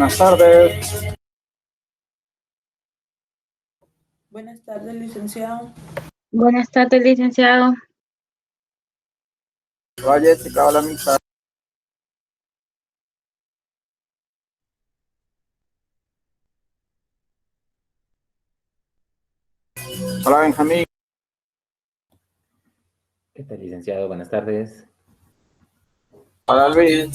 buenas tardes. Buenas tardes, licenciado. Buenas tardes, licenciado. Hola Jessica, hola Misa. Hola Benjamín. ¿Qué tal, licenciado? Buenas tardes. Hola Luis.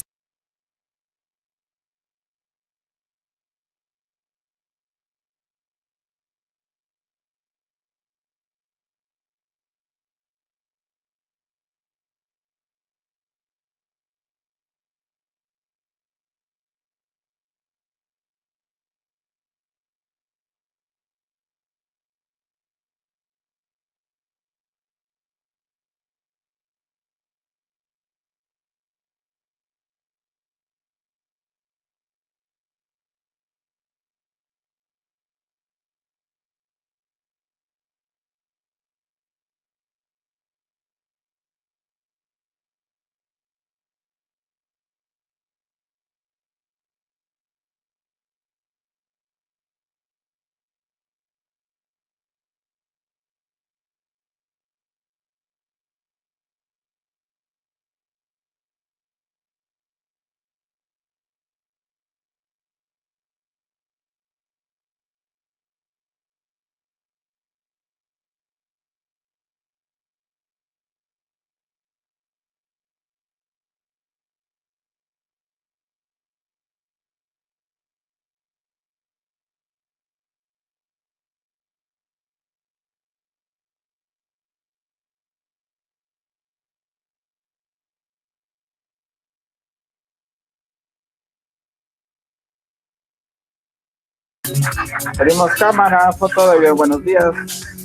Pedimos cámara, foto de bien, buenos días.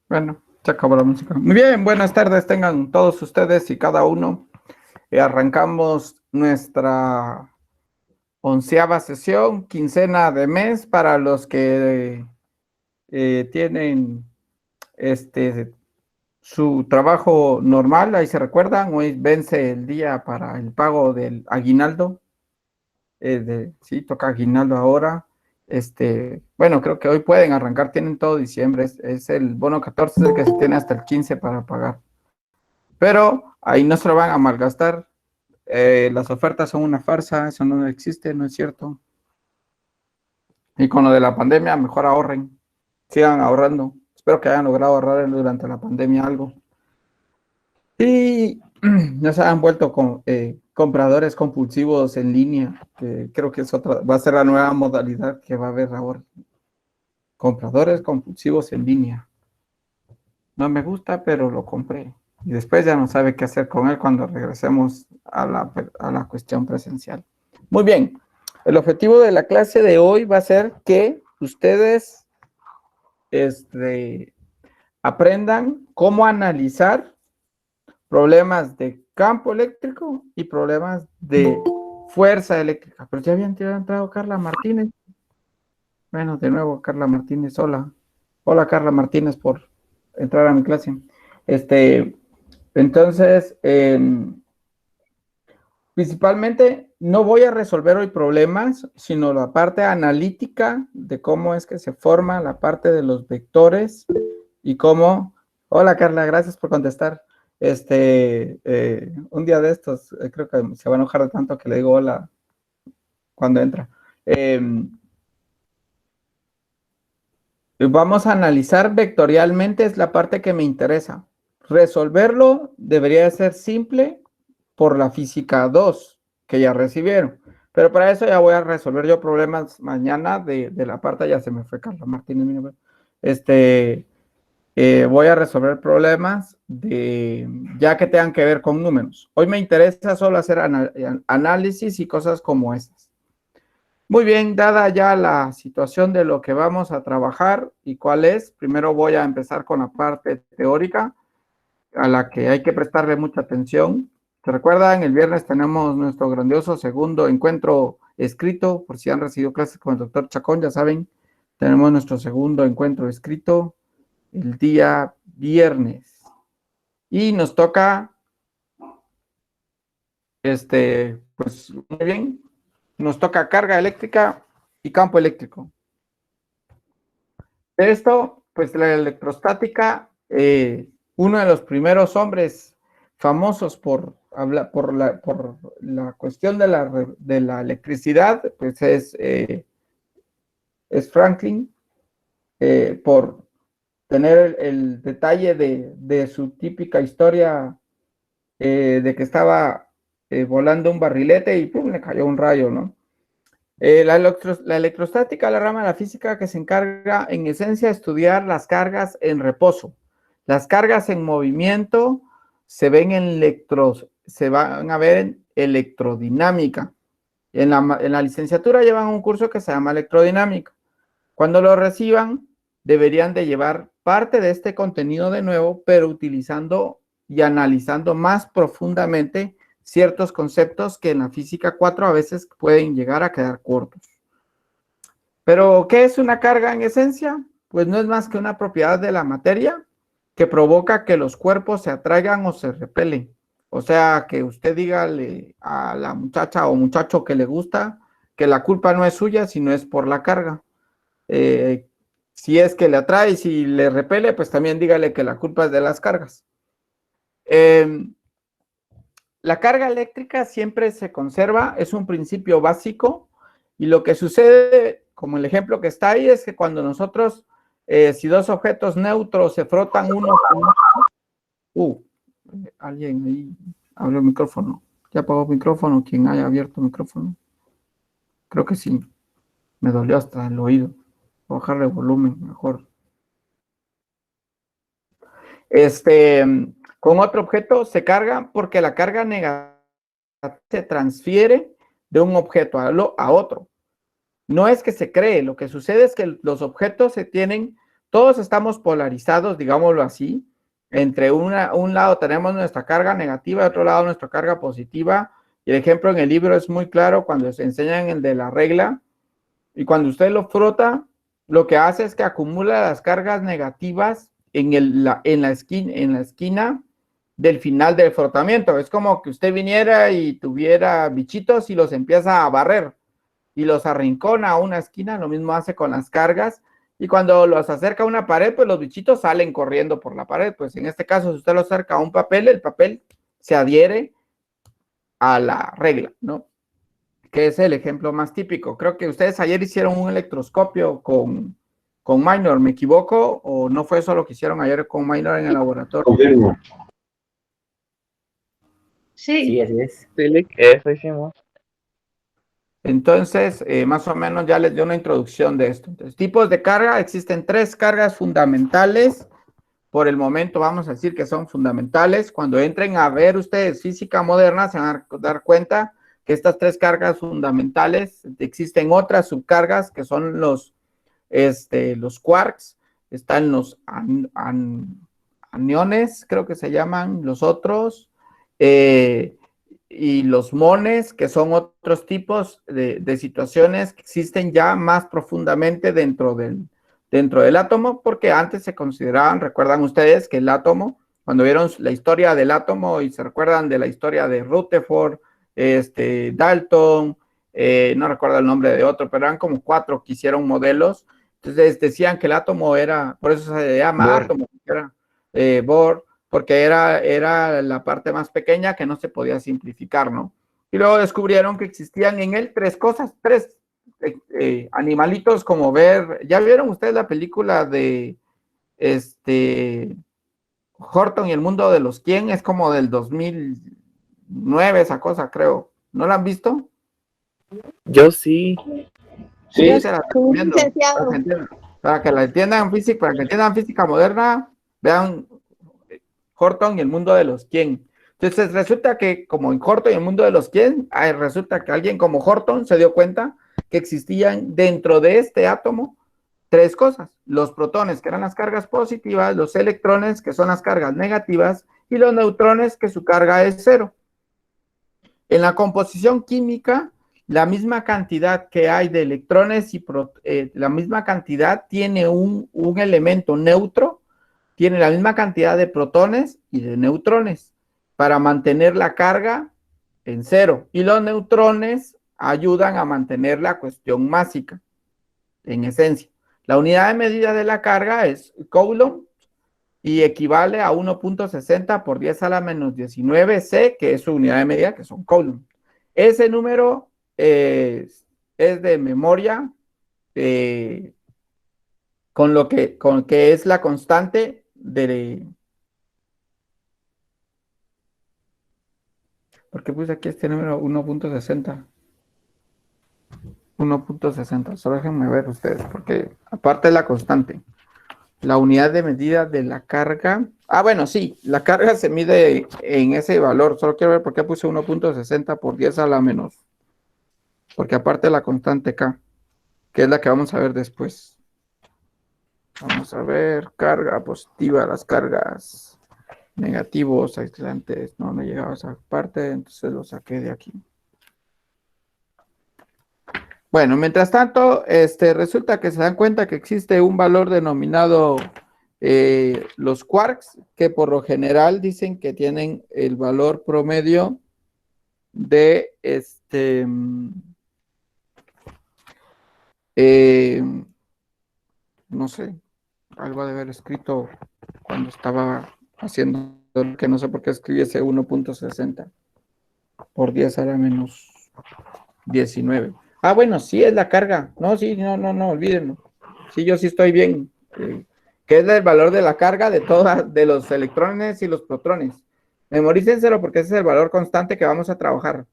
Bueno, se acabó la música. Muy bien, buenas tardes tengan todos ustedes y cada uno. Arrancamos nuestra 11ª sesión, quincena de mes para los que tienen su trabajo normal. Ahí se recuerdan, hoy vence el día para el pago del aguinaldo. Sí, toca aguinaldo ahora. Bueno, creo que hoy pueden arrancar, tienen todo diciembre. Es el bono 14, es el que se tiene hasta el 15 para pagar. Pero ahí no se lo van a malgastar. Las ofertas son una farsa, eso no existe, no es cierto. Y con lo de la pandemia, mejor ahorren, sigan ahorrando. Espero que hayan logrado ahorrar durante la pandemia algo. Y ya se han vuelto compradores compulsivos en línea, que creo que es va a ser la nueva modalidad que va a haber ahora. Compradores compulsivos en línea. No me gusta, pero lo compré. Y después ya no sabe qué hacer con él cuando regresemos a la cuestión presencial. Muy bien. El objetivo de la clase de hoy va a ser que ustedes aprendan cómo analizar problemas de campo eléctrico y problemas de fuerza eléctrica. Pero ya habían entrado Carla Martínez. Bueno, de nuevo, Carla Martínez, hola. Hola, Carla Martínez, por entrar a mi clase. Entonces, principalmente no voy a resolver hoy problemas, sino la parte analítica de cómo es que se forma la parte de los vectores y cómo... Hola, Carla, gracias por contestar. Un día de estos, creo que se va a enojar de tanto que le digo hola cuando entra. Vamos a analizar vectorialmente, es la parte que me interesa. Resolverlo debería ser simple por la física 2 que ya recibieron. Pero para eso ya voy a resolver yo problemas mañana de la parte, ya se me fue Carla Martínez. Voy a resolver problemas ya que tengan que ver con números. Hoy me interesa solo hacer análisis y cosas como esas. Muy bien, dada ya la situación de lo que vamos a trabajar y cuál es, primero voy a empezar con la parte teórica, a la que hay que prestarle mucha atención. ¿Se recuerdan? El viernes tenemos nuestro grandioso segundo encuentro escrito, por si han recibido clases con el doctor Chacón, ya saben, tenemos nuestro segundo encuentro escrito el día viernes. Y nos toca, pues muy bien, nos toca carga eléctrica y campo eléctrico. Esto, pues la electrostática, uno de los primeros hombres famosos por la cuestión de la electricidad, pues es Franklin, por tener el detalle de su típica historia de que estaba volando un barrilete y ¡pum!, le cayó un rayo, ¿no? La electrostática, la rama de la física que se encarga en esencia de estudiar las cargas en reposo. Las cargas en movimiento se van a ver en electrodinámica. En la licenciatura llevan un curso que se llama electrodinámica. Cuando lo reciban, deberían de llevar parte de este contenido de nuevo, pero utilizando y analizando más profundamente ciertos conceptos que en la física 4 a veces pueden llegar a quedar cortos. Pero, ¿qué es una carga en esencia? Pues no es más que una propiedad de la materia que provoca que los cuerpos se atraigan o se repelen. O sea, que usted dígale a la muchacha o muchacho que le gusta que la culpa no es suya, sino es por la carga. Si es que le atrae y si le repele, pues también dígale que la culpa es de las cargas. La carga eléctrica siempre se conserva, es un principio básico, y lo que sucede, como el ejemplo que está ahí, es que cuando nosotros, si dos objetos neutros se frotan uno con otro, alguien ahí abrió el micrófono. ¿Ya apagó el micrófono? ¿Quién haya abierto el micrófono? Creo que sí. Me dolió hasta el oído. Voy a bajarle volumen mejor. Con otro objeto se carga porque la carga negativa se transfiere de un objeto a otro. No es que se cree, lo que sucede es que los objetos todos estamos polarizados, digámoslo así, entre un lado tenemos nuestra carga negativa y otro lado nuestra carga positiva, y el ejemplo en el libro es muy claro cuando se enseñan el de la regla, y cuando usted lo frota, lo que hace es que acumula las cargas negativas en la esquina del final del frotamiento. Es como que usted viniera y tuviera bichitos y los empieza a barrer y los arrincona a una esquina. Lo mismo hace con las cargas, y cuando los acerca a una pared, pues los bichitos salen corriendo por la pared. Pues en este caso, si usted lo acerca a un papel, el papel se adhiere a la regla, ¿no? Que es el ejemplo más típico. Creo que ustedes ayer hicieron un electroscopio con Minor, ¿me equivoco? ¿O no fue eso lo que hicieron ayer con Minor en el laboratorio? Confirmo. Sí, así es. Sí, eso hicimos. Entonces, más o menos ya les dio una introducción de esto. Entonces, tipos de carga, existen 3 cargas fundamentales. Por el momento vamos a decir que son fundamentales. Cuando entren a ver ustedes física moderna, se van a dar cuenta que estas 3 cargas fundamentales, existen otras subcargas que son los quarks, están los aniones, creo que se llaman los otros, y los mones, que son otros tipos de situaciones que existen ya más profundamente dentro del átomo, porque antes se consideraban, recuerdan ustedes que el átomo, cuando vieron la historia del átomo y se recuerdan de la historia de Rutherford Dalton, no recuerdo el nombre de otro, pero eran como 4 que hicieron modelos. Entonces decían que el átomo era, por eso se llama Bohr. átomo, era Bohr, porque era la parte más pequeña que no se podía simplificar, ¿no? Y luego descubrieron que existían en él 3 cosas, 3 animalitos como ver, ¿ya vieron ustedes la película de Horton y el mundo de los quién? Es como del 2009 esa cosa, creo. ¿No la han visto? Yo sí. Sí, Yo se la soy recomiendo. licenciado. Para que la entiendan física, para que entiendan física moderna, vean Horton y el mundo de los quién. Entonces resulta que como en Horton y el mundo de los quién, resulta que alguien como Horton se dio cuenta que existían dentro de este átomo 3 cosas: los protones, que eran las cargas positivas, los electrones, que son las cargas negativas, y los neutrones, que su carga es 0. En la composición química, la misma cantidad que hay de electrones y la misma cantidad tiene un elemento neutro, tiene la misma cantidad de protones y de neutrones para mantener la carga en 0. Y los neutrones ayudan a mantener la cuestión másica, en esencia. La unidad de medida de la carga es Coulomb y equivale a 1.60 por 10 a la menos 19 C, que es su unidad de medida, que son Coulomb. Ese número es de memoria, con que es la constante de... ¿Por qué puse aquí este número 1.60? 1.60, solo déjenme ver ustedes, porque aparte es la constante. La unidad de medida de la carga. Ah, bueno, sí, la carga se mide en ese valor. Solo quiero ver por qué puse 1.60 por 10 a la menos. Porque aparte la constante K, que es la que vamos a ver después. Vamos a ver, carga positiva, las cargas negativos, aislantes. No llegaba a esa parte, entonces lo saqué de aquí. Bueno, mientras tanto, resulta que se dan cuenta que existe un valor denominado los quarks, que por lo general dicen que tienen el valor promedio de no sé, algo de haber escrito cuando estaba haciendo, que no sé por qué escribí ese 1.60 por 10 a la menos 19. Ah, bueno, sí es la carga. No, sí, no, olvídenlo. Sí, yo sí estoy bien. Que es el valor de la carga de los electrones y los protones. Memorícenselo porque ese es el valor constante que vamos a trabajar.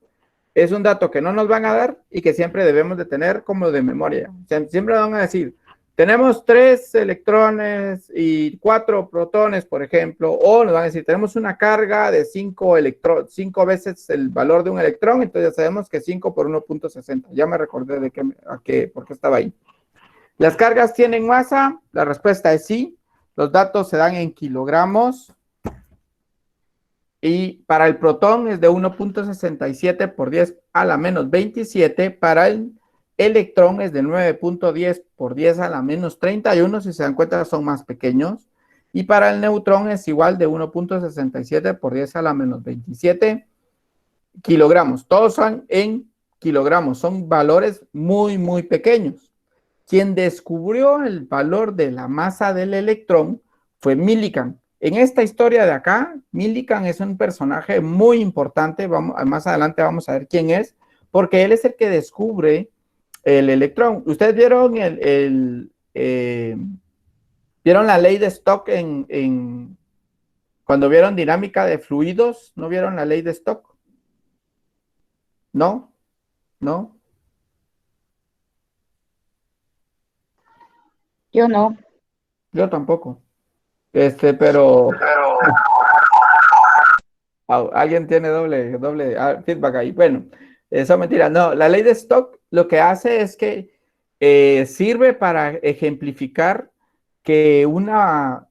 Es un dato que no nos van a dar y que siempre debemos de tener como de memoria. O sea, siempre van a decir, tenemos 3 electrones y 4 protones, por ejemplo, o nos van a decir, tenemos una carga de 5 veces el valor de un electrón, entonces ya sabemos que 5 por 1.60. Ya me recordé de por qué estaba ahí. ¿Las cargas tienen masa? La respuesta es sí. Los datos se dan en kilogramos. Y para el protón es de 1.67 por 10 a la menos 27. Para el electrón es de 9.10 por 10 a la menos 31. Si se dan cuenta, son más pequeños. Y para el neutrón es igual de 1.67 por 10 a la menos 27 kilogramos. Todos son en kilogramos. Son valores muy, muy pequeños. Quien descubrió el valor de la masa del electrón fue Millikan. En esta historia de acá, Millikan es un personaje muy importante. Más adelante vamos a ver quién es, porque él es el que descubre el electrón. ¿Ustedes vieron vieron la ley de Stock cuando vieron dinámica de fluidos? ¿No vieron la ley de Stock? ¿No? ¿No? Yo no. Yo tampoco. Pero alguien tiene doble feedback ahí. Bueno, eso es mentira. No, la ley de Stock lo que hace es que sirve para ejemplificar que una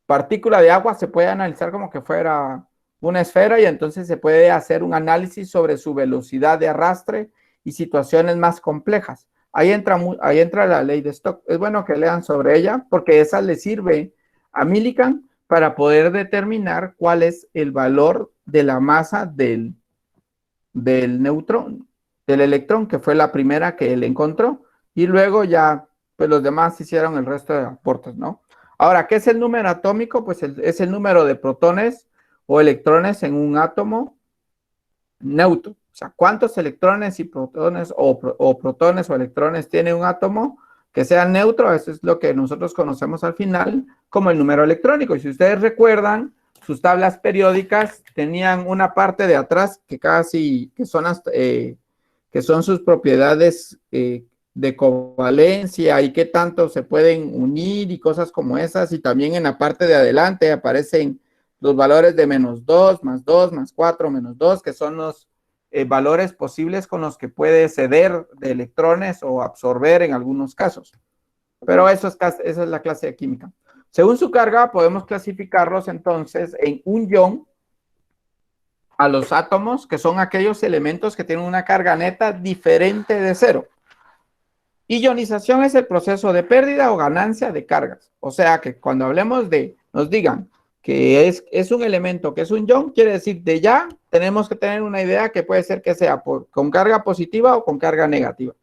partícula de agua se puede analizar como que fuera una esfera y entonces se puede hacer un análisis sobre su velocidad de arrastre y situaciones más complejas. Ahí entra la ley de Stock. Es bueno que lean sobre ella porque esa le sirve a Millikan para poder determinar cuál es el valor de la masa del neutrón, del electrón, que fue la primera que él encontró, y luego ya, pues los demás hicieron el resto de aportes, ¿no? Ahora, ¿qué es el número atómico? Pues es el número de protones o electrones en un átomo neutro. O sea, ¿cuántos electrones y protones o protones o electrones tiene un átomo que sea neutro? Eso es lo que nosotros conocemos al final como el número electrónico. Y si ustedes recuerdan, sus tablas periódicas tenían una parte de atrás que son sus propiedades de covalencia y qué tanto se pueden unir y cosas como esas. Y también en la parte de adelante aparecen los valores de -2, +2, +4, -2, que son los valores posibles con los que puede ceder de electrones o absorber en algunos casos. Pero esa es la clase de química. Según su carga, podemos clasificarlos entonces en un ion a los átomos, que son aquellos elementos que tienen una carga neta diferente de cero. Ionización es el proceso de pérdida o ganancia de cargas. O sea que cuando hablemos nos digan que es un elemento que es un ion, quiere decir de ya tenemos que tener una idea que puede ser que sea con carga positiva o con carga negativa.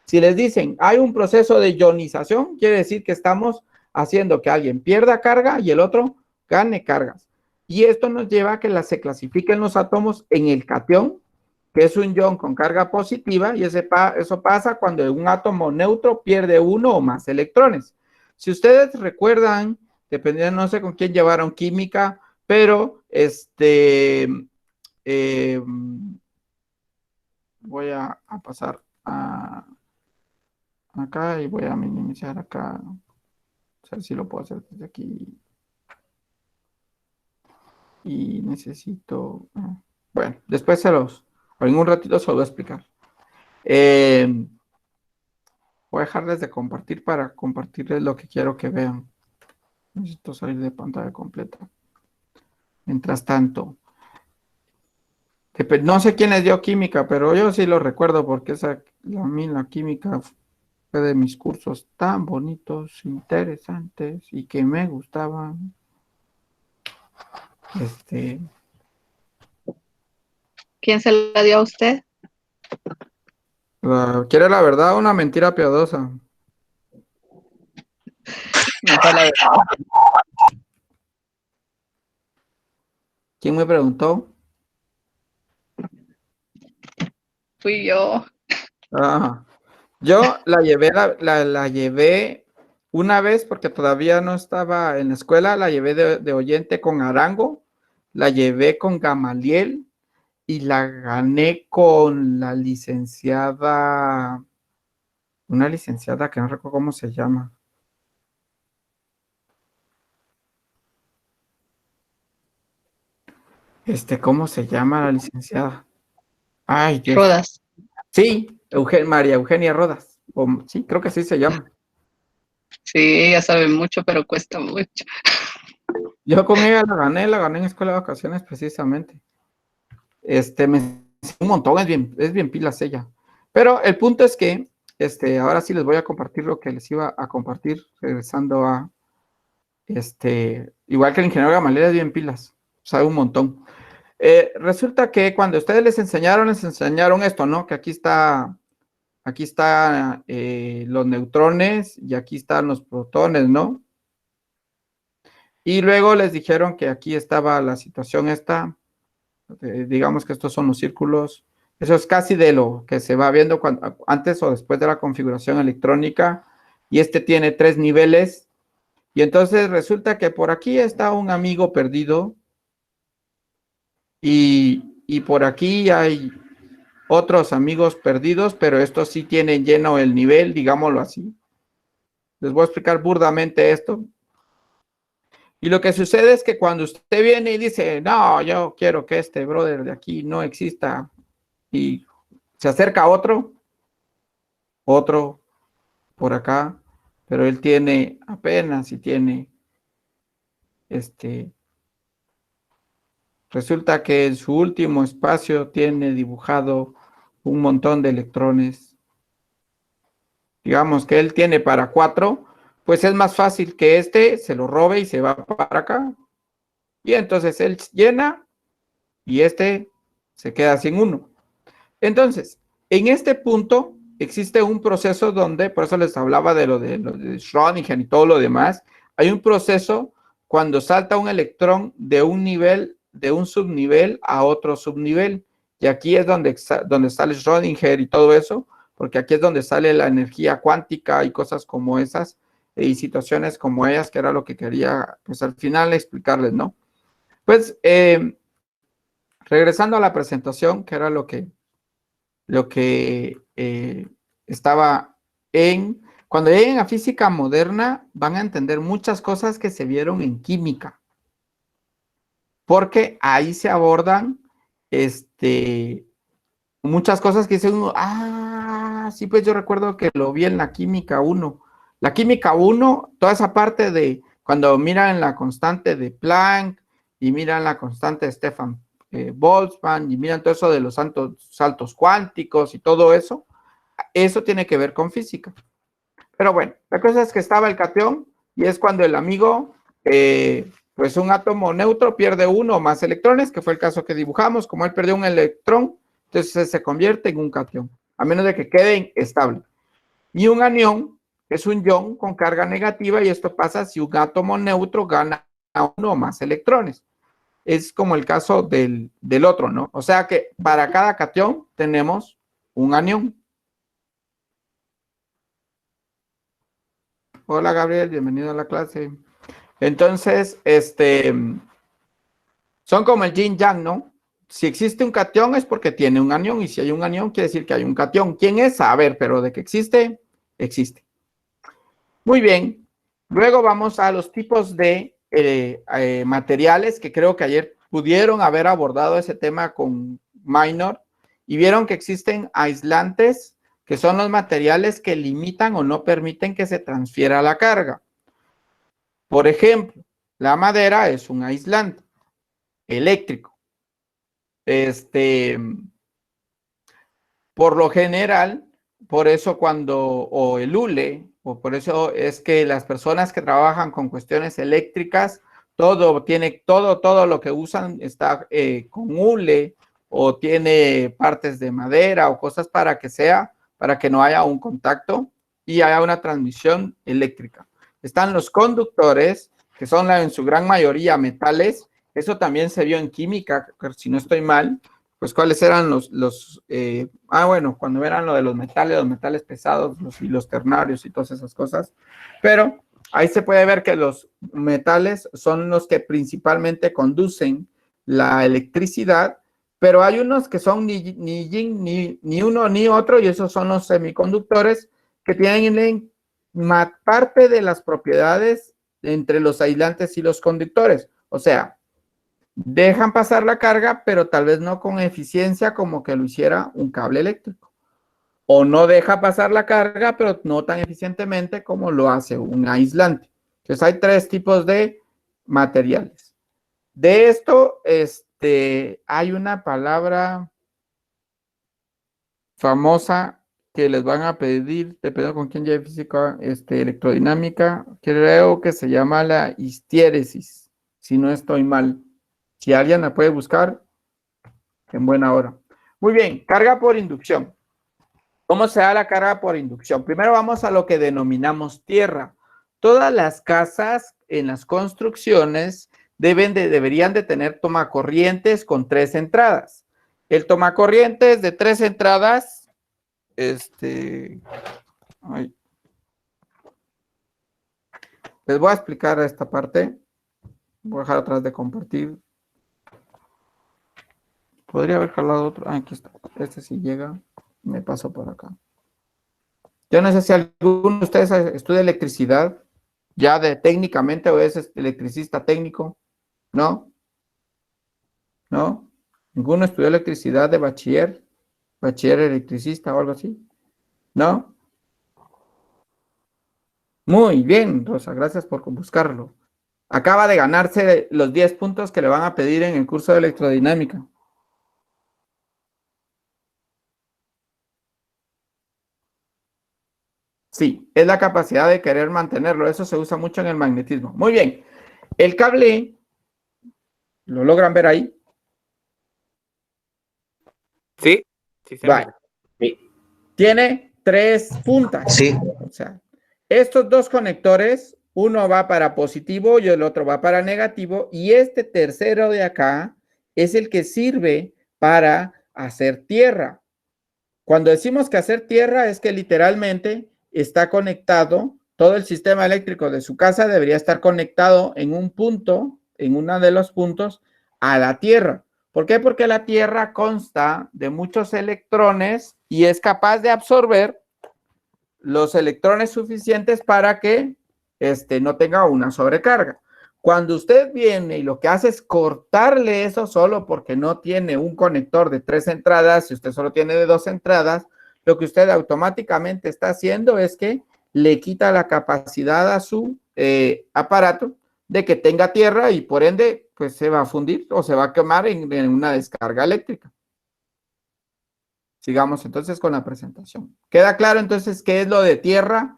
Si les dicen hay un proceso de ionización, quiere decir que estamos haciendo que alguien pierda carga y el otro gane cargas. Y esto nos lleva a que se clasifiquen los átomos en el catión, que es un ion con carga positiva, y eso pasa cuando un átomo neutro pierde uno o más electrones. Si ustedes recuerdan, dependiendo, no sé con quién llevaron química, pero voy a pasar acá y voy a minimizar acá. A ver si lo puedo hacer desde aquí. Y necesito... Bueno, después en un ratito se lo voy a explicar. Voy a dejarles de compartir para compartirles lo que quiero que vean. Necesito salir de pantalla completa. Mientras tanto, no sé quién les dio química, pero yo sí lo recuerdo porque a mí la química fue de mis cursos tan bonitos, interesantes y que me gustaban. ¿Quién se la dio a usted? ¿Quiere la verdad o una mentira piadosa? Mejor la verdad. ¿Quién me preguntó? Fui yo. Ajá. Yo la llevé una vez porque todavía no estaba en la escuela, la llevé de oyente con Arango, la llevé con Gamaliel y la gané con la licenciada, una licenciada que no recuerdo cómo se llama. ¿Cómo se llama la licenciada? Ay, Dios. Rodas. Sí, María Eugenia Rodas. Sí, creo que sí se llama. Sí, ella sabe mucho, pero cuesta mucho. Yo con ella la gané en escuela de vacaciones precisamente. Me enseñó un montón, es bien pilas ella. Pero el punto es que, ahora sí les voy a compartir lo que les iba a compartir, regresando a, igual que el ingeniero Gamaliel es bien pilas, sabe un montón. Resulta que cuando ustedes les enseñaron esto, ¿no? Que aquí está los neutrones y aquí están los protones, ¿no? Y luego les dijeron que aquí estaba la situación esta, digamos que estos son los círculos. Eso es casi de lo que se va viendo antes o después de la configuración electrónica. Y tiene 3 niveles. Y entonces resulta que por aquí está un amigo perdido. Y por aquí hay otros amigos perdidos, pero estos sí tienen lleno el nivel, digámoslo así. Les voy a explicar burdamente esto. Y lo que sucede es que cuando usted viene y dice, no, yo quiero que este brother de aquí no exista, y se acerca otro por acá, pero él tiene apenas y tiene, resulta que en su último espacio tiene dibujado un montón de electrones. Digamos que él tiene para 4, pues es más fácil que se lo robe y se va para acá. Y entonces él llena y este se queda sin 1. Entonces, en este punto existe un proceso donde, por eso les hablaba de lo de Schrödinger y todo lo demás, hay un proceso cuando salta un electrón de un nivel, de un subnivel a otro subnivel, y aquí es donde sale Schrödinger y todo eso, porque aquí es donde sale la energía cuántica y cosas como esas, y situaciones como ellas, que era lo que quería, pues al final explicarles, ¿no? Pues, regresando a la presentación, que era lo que estaba en... Cuando lleguen a física moderna, van a entender muchas cosas que se vieron en química, porque ahí se abordan muchas cosas que dice uno, sí, pues yo recuerdo que lo vi en la química 1. La química 1, toda esa parte de cuando miran la constante de Planck y miran la constante de Stefan Boltzmann y miran todo eso de los saltos cuánticos y todo eso, eso tiene que ver con física. Pero bueno, la cosa es que estaba el catión y es cuando el amigo, pues un átomo neutro pierde 1 o más electrones, que fue el caso que dibujamos. Como él perdió un electrón, entonces se convierte en un catión, a menos de que quede estable. Y un anión es un ion con carga negativa, y esto pasa si un átomo neutro gana 1 o más electrones. Es como el caso del otro, ¿no? O sea que para cada catión tenemos un anión. Hola Gabriel, bienvenido a la clase. Entonces, son como el yin yang, ¿no? Si existe un catión es porque tiene un anión, y si hay un anión quiere decir que hay un catión. ¿Quién es? A ver, pero de que existe, existe. Muy bien. Luego vamos a los tipos de materiales, que creo que ayer pudieron haber abordado ese tema con Minor, y vieron que existen aislantes, que son los materiales que limitan o no permiten que se transfiera la carga. Por ejemplo, la madera es un aislante eléctrico. Por lo general, por eso o el hule, o por eso es que las personas que trabajan con cuestiones eléctricas, todo lo que usan está con hule, o tiene partes de madera o cosas para que no haya un contacto y haya una transmisión eléctrica. Están los conductores, que son en su gran mayoría metales. Eso también se vio en química, si no estoy mal. Pues cuáles eran bueno, cuando eran lo de los metales pesados, y los ternarios y todas esas cosas. Pero ahí se puede ver que los metales son los que principalmente conducen la electricidad, pero hay unos que son ni yin, ni uno ni otro, y esos son los semiconductores, que tienen parte de las propiedades entre los aislantes y los conductores. O sea, dejan pasar la carga, pero tal vez no con eficiencia como que lo hiciera un cable eléctrico. O no deja pasar la carga, pero no tan eficientemente como lo hace un aislante. Entonces hay 3 tipos de materiales. De esto, hay una palabra famosa que les van a pedir, dependiendo con quién lleve física, electrodinámica, creo que se llama la histiéresis, si no estoy mal. Si alguien la puede buscar, en buena hora. Muy bien, carga por inducción. ¿Cómo se da la carga por inducción? Primero vamos a lo que denominamos tierra. Todas las casas en las construcciones deberían de tener tomacorrientes con 3 entradas. El tomacorrientes de 3 entradas, les voy a explicar esta parte. Voy a dejar atrás de compartir. Podría haber jalado otro. Aquí está. Sí llega. Me paso por acá. Yo no sé si alguno de ustedes estudia electricidad, ya técnicamente, o es electricista técnico. ¿No? ¿No? ¿Ninguno estudió electricidad de bachiller? ¿Bachiller electricista o algo así? ¿No? Muy bien, Rosa, gracias por buscarlo. Acaba de ganarse los 10 puntos que le van a pedir en el curso de electrodinámica. Sí, es la capacidad de querer mantenerlo. Eso se usa mucho en el magnetismo. Muy bien. El cable, ¿lo logran ver ahí? Sí, sí se Vale. mira. Tiene 3 puntas. Sí. O sea, estos 2 conectores, uno va para positivo y el otro va para negativo, y este tercero de acá es el que sirve para hacer tierra. Cuando decimos que hacer tierra es que literalmente está conectado, todo el sistema eléctrico de su casa debería estar conectado en un punto, en uno de los puntos, a la tierra. ¿Por qué? Porque la tierra consta de muchos electrones y es capaz de absorber los electrones suficientes para que no tenga una sobrecarga. Cuando usted viene y lo que hace es cortarle eso solo porque no tiene un conector de 3 entradas, si usted solo tiene de 2 entradas, lo que usted automáticamente está haciendo es que le quita la capacidad a su aparato de que tenga tierra y por ende pues se va a fundir o se va a quemar en una descarga eléctrica. Sigamos entonces con la presentación. ¿Queda claro entonces qué es lo de tierra?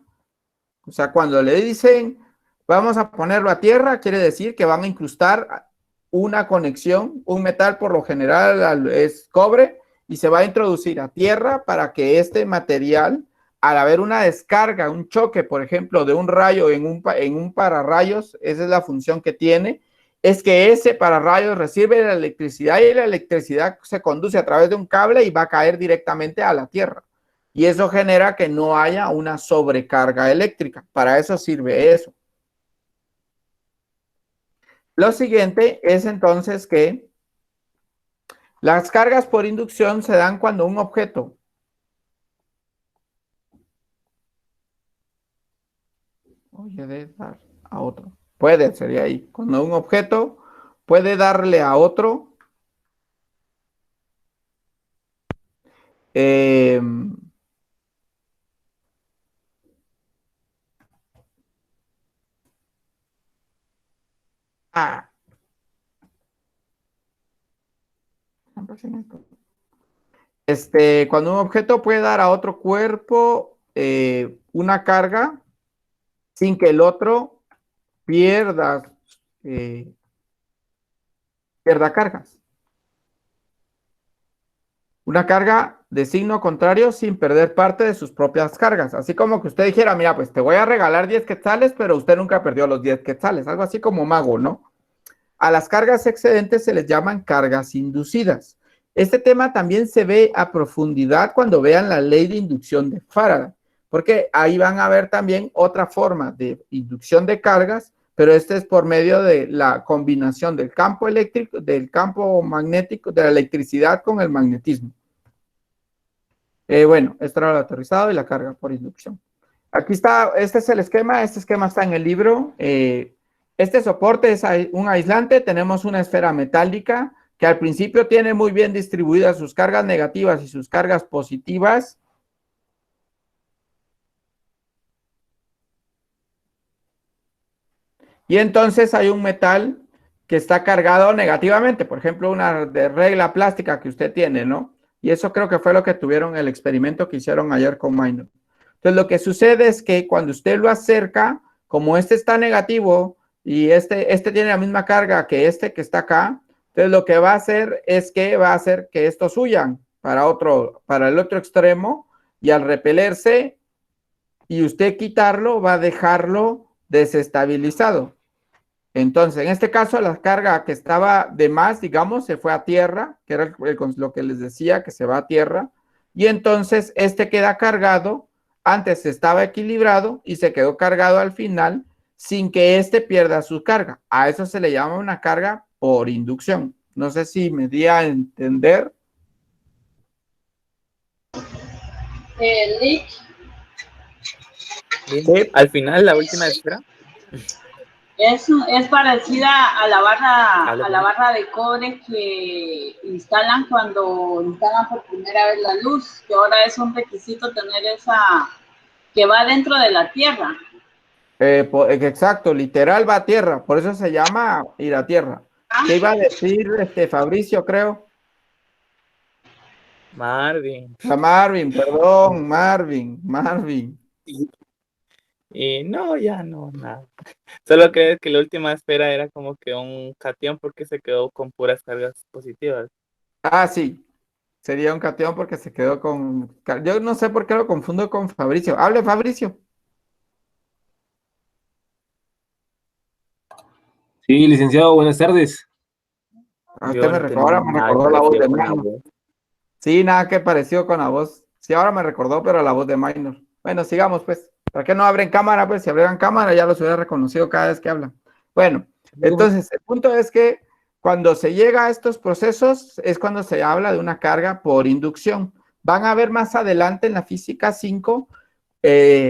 O sea, cuando le dicen vamos a ponerlo a tierra, quiere decir que van a incrustar una conexión, un metal por lo general es cobre, y se va a introducir a tierra para que este material, al haber una descarga, un choque, por ejemplo, de un rayo en un pararrayos, esa es la función que tiene, es que ese pararrayos recibe la electricidad y la electricidad se conduce a través de un cable y va a caer directamente a la tierra. Y eso genera que no haya una sobrecarga eléctrica. Para eso sirve eso. Lo siguiente es entonces que las cargas por inducción se dan cuando un objeto puede dar a otro. Puede, sería ahí. Cuando un objeto puede darle a otro cuando un objeto puede dar a otro cuerpo una carga sin que el otro pierda cargas. Una carga de signo contrario sin perder parte de sus propias cargas. Así como que usted dijera, mira, pues te voy a regalar 10 quetzales, pero usted nunca perdió los 10 quetzales. Algo así como mago, ¿no? A las cargas excedentes se les llaman cargas inducidas. Este tema también se ve a profundidad cuando vean la ley de inducción de Faraday, porque ahí van a ver también otra forma de inducción de cargas, pero este es por medio de la combinación del campo eléctrico, del campo magnético, de la electricidad con el magnetismo. Bueno, esto era el aterrizado y la carga por inducción. Aquí está, este es el esquema, este esquema está en el libro. Este soporte es un aislante, tenemos una esfera metálica que al principio tiene muy bien distribuidas sus cargas negativas y sus cargas positivas. Y entonces hay un metal que está cargado negativamente, por ejemplo, una de regla plástica que usted tiene, ¿no? Y eso creo que fue lo que tuvieron el experimento que hicieron ayer con Minor. Entonces, lo que sucede es que cuando usted lo acerca, como este está negativo y este tiene la misma carga que este que está acá, entonces lo que va a hacer es que va a hacer que estos huyan para el otro extremo, y al repelerse y usted quitarlo, va a dejarlo desestabilizado. Entonces, en este caso, la carga que estaba de más, digamos, se fue a tierra, que era lo que les decía, que se va a tierra, y entonces este queda cargado. Antes estaba equilibrado y se quedó cargado al final sin que este pierda su carga. A eso se le llama una carga por inducción. No sé si me di a entender. Lick, Bien. Sí. Al final, la última esfera. es parecida a la barra de cobre que instalan cuando instalan por primera vez la luz, que ahora es un requisito tener esa que va dentro de la tierra. Exacto, literal va a tierra, por eso se llama ir a tierra. ¿Qué iba a decir Fabricio, creo? Marvin. Marvin, perdón, Marvin. Y no, ya no, nada. Solo crees que la última esfera era como que un catión porque se quedó con puras cargas positivas. Ah, sí. Sería un catión porque se quedó con... Yo no sé por qué lo confundo con Fabricio. Hable, Fabricio. Sí, licenciado, buenas tardes. Usted me recordó, ahora me recordó la voz de Minor. Sí, nada que parecido con la voz. Sí, ahora me recordó, pero la voz de Minor. Bueno, sigamos pues. ¿Para qué no abren cámara? Pues si abrieran cámara ya los hubiera reconocido cada vez que hablan. Bueno, entonces el punto es que cuando se llega a estos procesos es cuando se habla de una carga por inducción. Van a ver más adelante en la física 5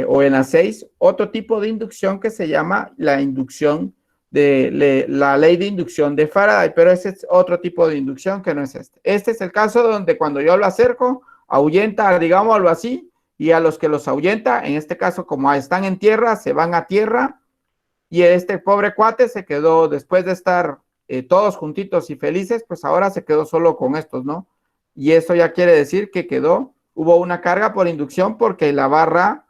o en la 6 otro tipo de inducción que se llama la inducción la ley de inducción de Faraday, pero ese es otro tipo de inducción que no es este. Este es el caso donde cuando yo lo acerco, ahuyenta, digámoslo así, y a los que los ahuyenta, en este caso como están en tierra, se van a tierra, y este pobre cuate se quedó, después de estar todos juntitos y felices, pues ahora se quedó solo con estos, ¿no? Y eso ya quiere decir que hubo una carga por inducción porque la barra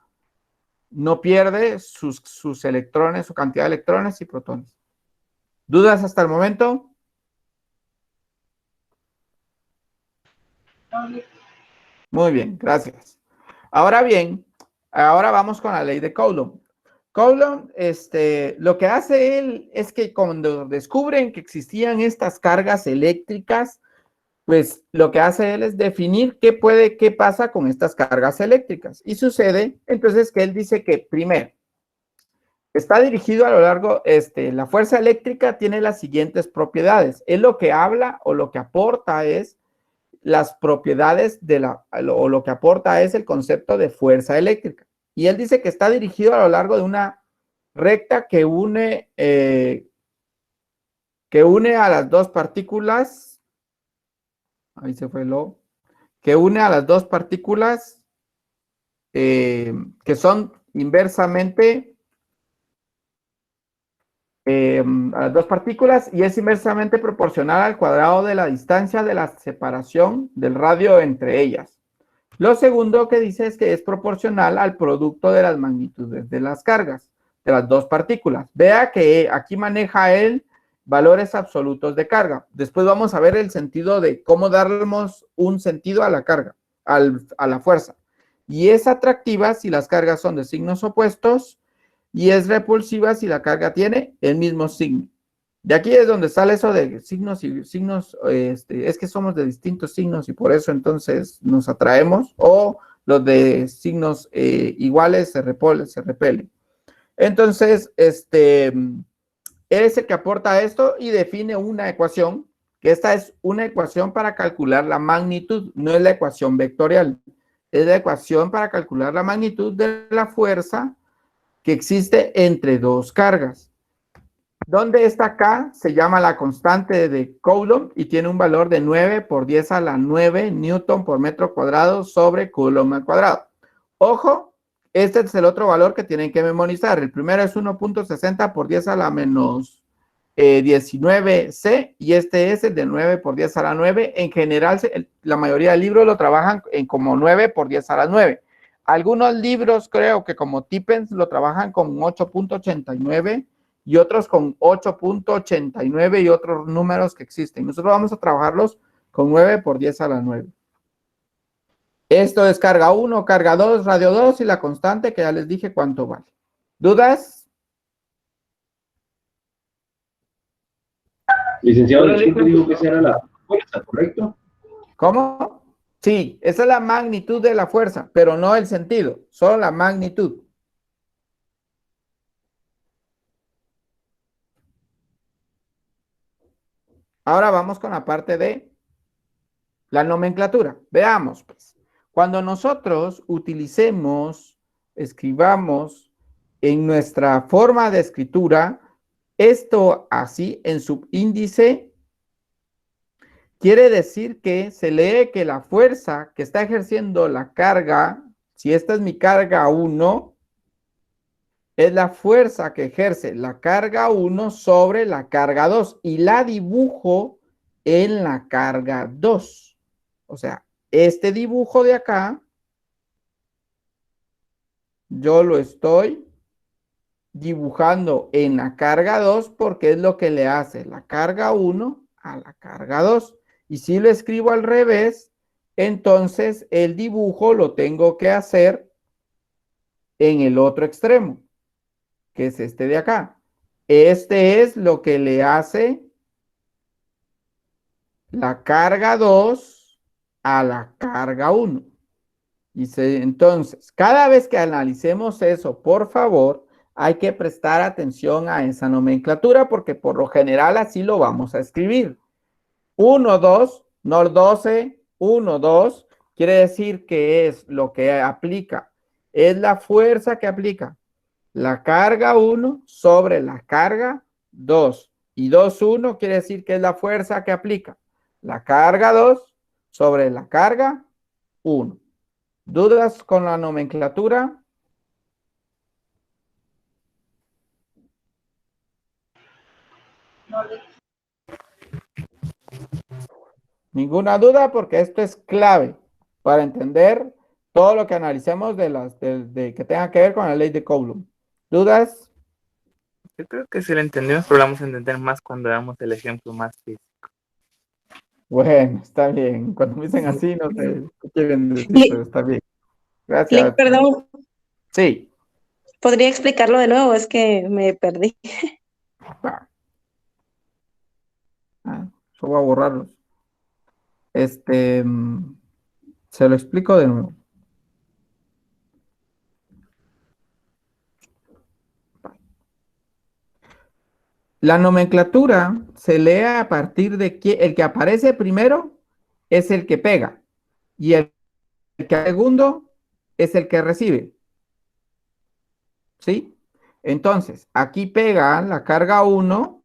no pierde sus electrones, su cantidad de electrones y protones. ¿Dudas hasta el momento? Muy bien, gracias. Ahora bien, ahora vamos con la ley de Coulomb. Coulomb, lo que hace él es que cuando descubren que existían estas cargas eléctricas, pues lo que hace él es definir qué pasa con estas cargas eléctricas. Y sucede, entonces, que él dice que primero, está dirigido a lo largo, la fuerza eléctrica tiene las siguientes propiedades. Él lo que habla o lo que aporta es las propiedades o lo que aporta es el concepto de fuerza eléctrica. Y él dice que está dirigido a lo largo de una recta que une a las dos partículas. Ahí se fue que une a las dos partículas que son inversamente a las dos partículas y es inversamente proporcional al cuadrado de la distancia de la separación del radio entre ellas. Lo segundo que dice es que es proporcional al producto de las magnitudes de las cargas de las dos partículas. Vea que aquí maneja él valores absolutos de carga. Después vamos a ver el sentido de cómo darles un sentido a la carga, a la fuerza. Y es atractiva si las cargas son de signos opuestos y es repulsiva si la carga tiene el mismo signo. De aquí es donde sale eso de signos y signos, es que somos de distintos signos y por eso entonces nos atraemos, o los de signos iguales se repelen. Entonces, él es el que aporta esto y define una ecuación, que esta es una ecuación para calcular la magnitud, no es la ecuación vectorial, es la ecuación para calcular la magnitud de la fuerza que existe entre dos cargas. Donde esta K se llama la constante de Coulomb y tiene un valor de 9 por 10 a la 9 Newton por metro cuadrado sobre Coulomb al cuadrado. Ojo, este es el otro valor que tienen que memorizar. El primero es 1.60 por 10 a la menos 19C y este es el de 9 por 10 a la 9. En general, la mayoría de libros lo trabajan en como 9 por 10 a la 9. Algunos libros creo que como Tippens lo trabajan con 8.89 y otros con 8.89 y otros números que existen. Nosotros vamos a trabajarlos con 9 por 10 a la 9. Esto es carga 1, carga 2, radio 2 y la constante que ya les dije cuánto vale. ¿Dudas? Licenciado, usted dijo que esa era la fuerza, ¿correcto? ¿Cómo? Sí, esa es la magnitud de la fuerza, pero no el sentido, solo la magnitud. Ahora vamos con la parte de la nomenclatura. Veamos, pues. Cuando nosotros escribamos en nuestra forma de escritura, esto así en subíndice, quiere decir que se lee que la fuerza que está ejerciendo la carga, si esta es mi carga 1, es la fuerza que ejerce la carga 1 sobre la carga 2 y la dibujo en la carga 2. O sea, este dibujo de acá, yo lo estoy dibujando en la carga 2 porque es lo que le hace la carga 1 a la carga 2. Y si lo escribo al revés, entonces el dibujo lo tengo que hacer en el otro extremo, que es este de acá. Este es lo que le hace la carga 2 a la carga 1. Dice, entonces, cada vez que analicemos eso, por favor, hay que prestar atención a esa nomenclatura porque por lo general así lo vamos a escribir. 1, 2, no 12, 1, 2, quiere decir que es lo que aplica, es la fuerza que aplica la carga 1 sobre la carga 2. Y 2, 1 quiere decir que es la fuerza que aplica la carga 2 sobre la carga 1. ¿Dudas con la nomenclatura? Ninguna duda porque esto es clave para entender todo lo que analicemos de que tenga que ver con la ley de Coulomb. ¿Dudas? Yo creo que si lo entendemos, pero lo vamos a entender más cuando damos el ejemplo más físico. Bueno, está bien. Cuando me dicen así, no sé qué quieren decir, pero está bien. Gracias. Perdón, Sí. ¿podría explicarlo de nuevo? Es que me perdí. Va. Yo voy a borrarlos. Se lo explico de nuevo. La nomenclatura se lee a partir de que el que aparece primero es el que pega y el que segundo es el que recibe. ¿Sí? Entonces, aquí pega la carga 1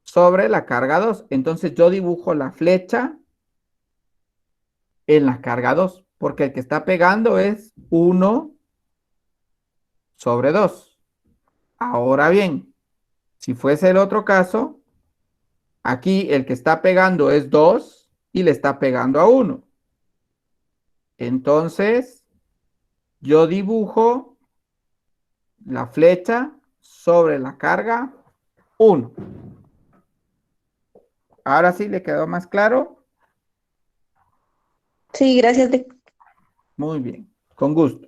sobre la carga 2. Entonces yo dibujo la flecha en la carga 2, porque el que está pegando es 1 sobre 2. Ahora bien, si fuese el otro caso, aquí el que está pegando es 2 y le está pegando a 1. Entonces, yo dibujo la flecha sobre la carga 1. Ahora sí le quedó más claro. Sí, gracias. Muy bien, con gusto.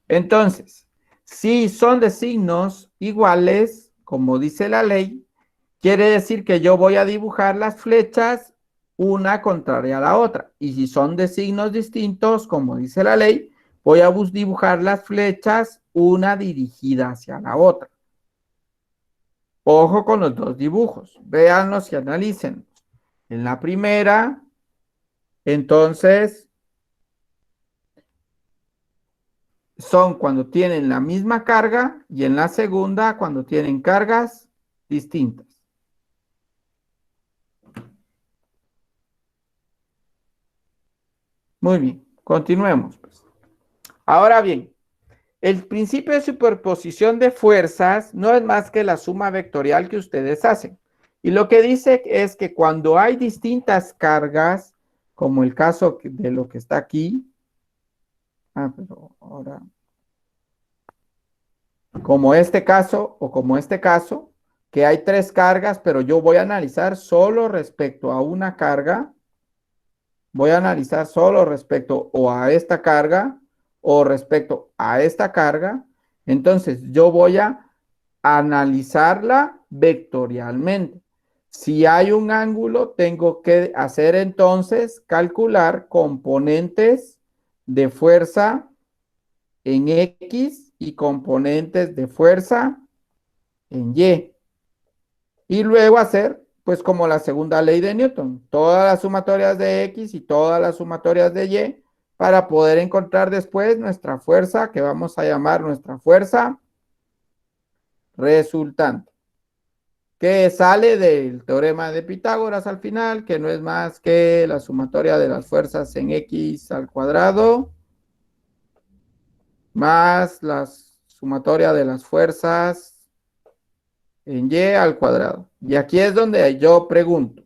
Entonces, si son de signos iguales, como dice la ley, quiere decir que yo voy a dibujar las flechas una contraria a la otra. Y si son de signos distintos, como dice la ley, voy a dibujar las flechas una dirigida hacia la otra. Ojo con los dos dibujos. Véanlos y analicen. En la primera, entonces, son cuando tienen la misma carga y en la segunda cuando tienen cargas distintas. Muy bien, continuemos, pues. Ahora bien, el principio de superposición de fuerzas no es más que la suma vectorial que ustedes hacen. Y lo que dice es que cuando hay distintas cargas, como el caso de lo que está aquí, pero ahora, como este caso o como este caso, que hay tres cargas, pero yo voy a analizar solo respecto a una carga, voy a analizar solo respecto o a esta carga o respecto a esta carga, entonces yo voy a analizarla vectorialmente. Si hay un ángulo, tengo que hacer entonces calcular componentes de fuerza en X y componentes de fuerza en Y. Y luego hacer, pues como la segunda ley de Newton, todas las sumatorias de X y todas las sumatorias de Y para poder encontrar después nuestra fuerza, que vamos a llamar nuestra fuerza resultante, que sale del teorema de Pitágoras al final, que no es más que la sumatoria de las fuerzas en X al cuadrado más la sumatoria de las fuerzas en Y al cuadrado. Y aquí es donde yo pregunto,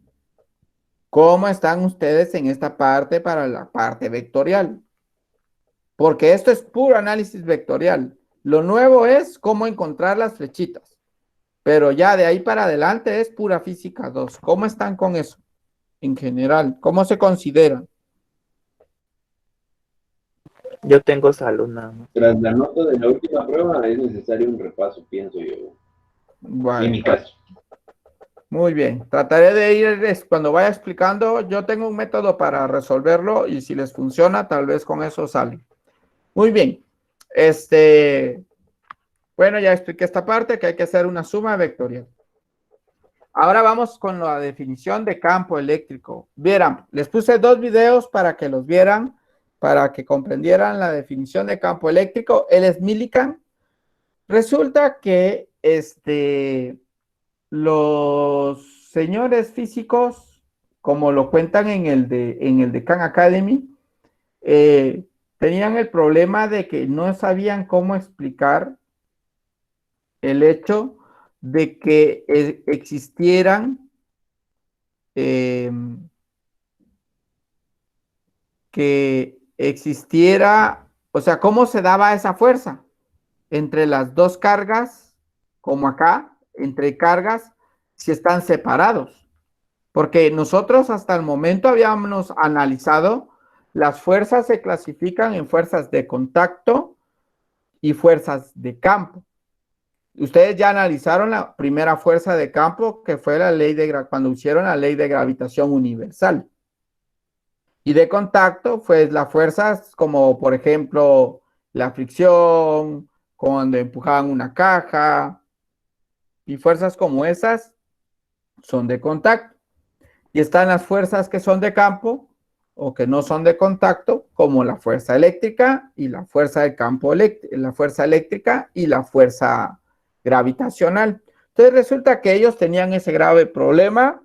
¿cómo están ustedes en esta parte para la parte vectorial? Porque esto es puro análisis vectorial. Lo nuevo es cómo encontrar las flechitas. Pero ya de ahí para adelante es pura física 2. ¿Cómo están con eso? En general, ¿cómo se consideran? Yo tengo salud nada más. Tras la nota de la última prueba es necesario un repaso, pienso yo. Bueno, En mi caso. muy bien. Trataré de ir cuando vaya explicando. Yo tengo un método para resolverlo y si les funciona, tal vez con eso sale. Muy bien. Bueno, ya expliqué esta parte que hay que hacer una suma vectorial. Ahora vamos con la definición de campo eléctrico. Vieran, les puse 2 videos para que los vieran, para que comprendieran la definición de campo eléctrico. Él es Millikan. Resulta que los señores físicos, como lo cuentan en el de Khan Academy, tenían el problema de que no sabían cómo explicar el hecho de que existieran o sea, cómo se daba esa fuerza entre las dos cargas, como acá, entre cargas, si están separados. Porque nosotros hasta el momento habíamos analizado, las fuerzas se clasifican en fuerzas de contacto y fuerzas de campo. Ustedes ya analizaron la primera fuerza de campo, que fue la ley cuando hicieron la ley de gravitación universal. Y de contacto, pues las fuerzas como, por ejemplo, la fricción, cuando empujaban una caja, y fuerzas como esas son de contacto. Y están las fuerzas que son de campo o que no son de contacto, como la fuerza eléctrica y la fuerza de campo eléctrico, la fuerza eléctrica y la fuerza gravitacional. Entonces resulta que ellos tenían ese grave problema.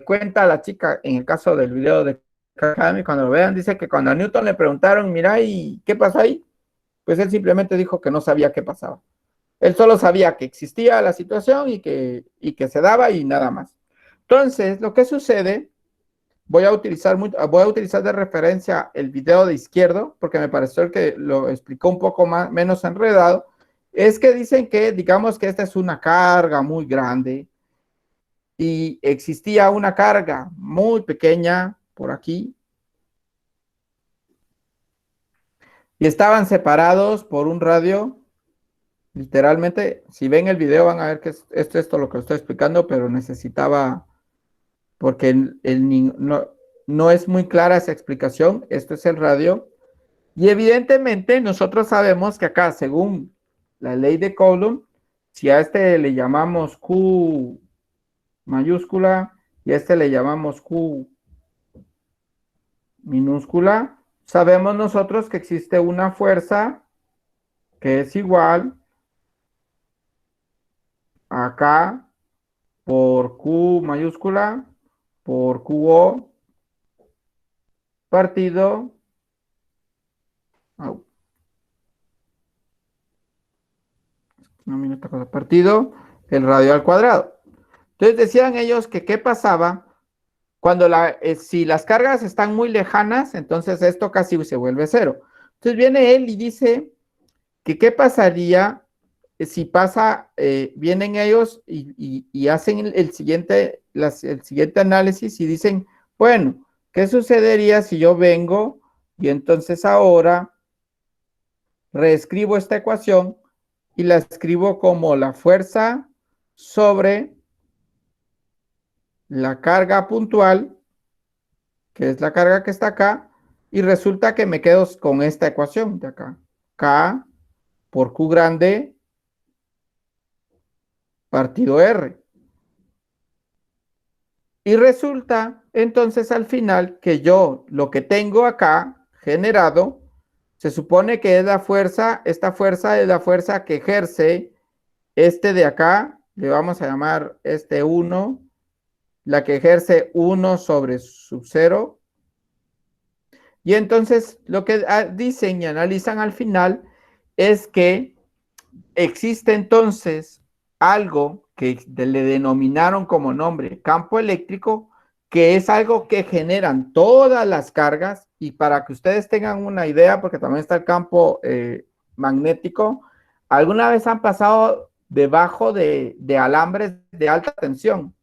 Cuenta la chica en el caso del video de Academy, cuando lo vean, dice que cuando a Newton le preguntaron, mira, ¿y qué pasó ahí? Pues él simplemente dijo que no sabía qué pasaba. Él solo sabía que existía la situación y que se daba y nada más. Entonces, lo que sucede, voy a utilizar de referencia el video de izquierdo, porque me pareció que lo explicó un poco menos enredado, es que dicen que, digamos que esta es una carga muy grande y existía una carga muy pequeña por aquí y estaban separados por un radio. Literalmente, si ven el video van a ver que esto lo que estoy explicando, pero necesitaba, porque no es muy clara esa explicación. Esto es el radio. Y evidentemente nosotros sabemos que acá, según la ley de Coulomb, si a este le llamamos Q mayúscula y a este le llamamos Q minúscula, sabemos nosotros que existe una fuerza que es igual acá por Q mayúscula por QO partido partido el radio al cuadrado. Entonces decían ellos que qué pasaba cuando si las cargas están muy lejanas, entonces esto casi se vuelve cero. Entonces viene él y dice que qué pasaría si pasa, vienen ellos y hacen el siguiente análisis y dicen, bueno, ¿qué sucedería si yo vengo y entonces ahora reescribo esta ecuación y la escribo como la fuerza sobre la carga puntual, que es la carga que está acá, y resulta que me quedo con esta ecuación de acá, K por Q grande partido R. Y resulta entonces al final que yo lo que tengo acá generado, se supone que es la fuerza, esta fuerza es la fuerza que ejerce este de acá, le vamos a llamar este 1, la que ejerce 1 sobre sub 0. Y entonces lo que dicen y analizan al final es que existe entonces algo que le denominaron como nombre campo eléctrico, que es algo que generan todas las cargas. Y para que ustedes tengan una idea, porque también está el campo magnético, ¿alguna vez han pasado debajo de alambres de alta tensión?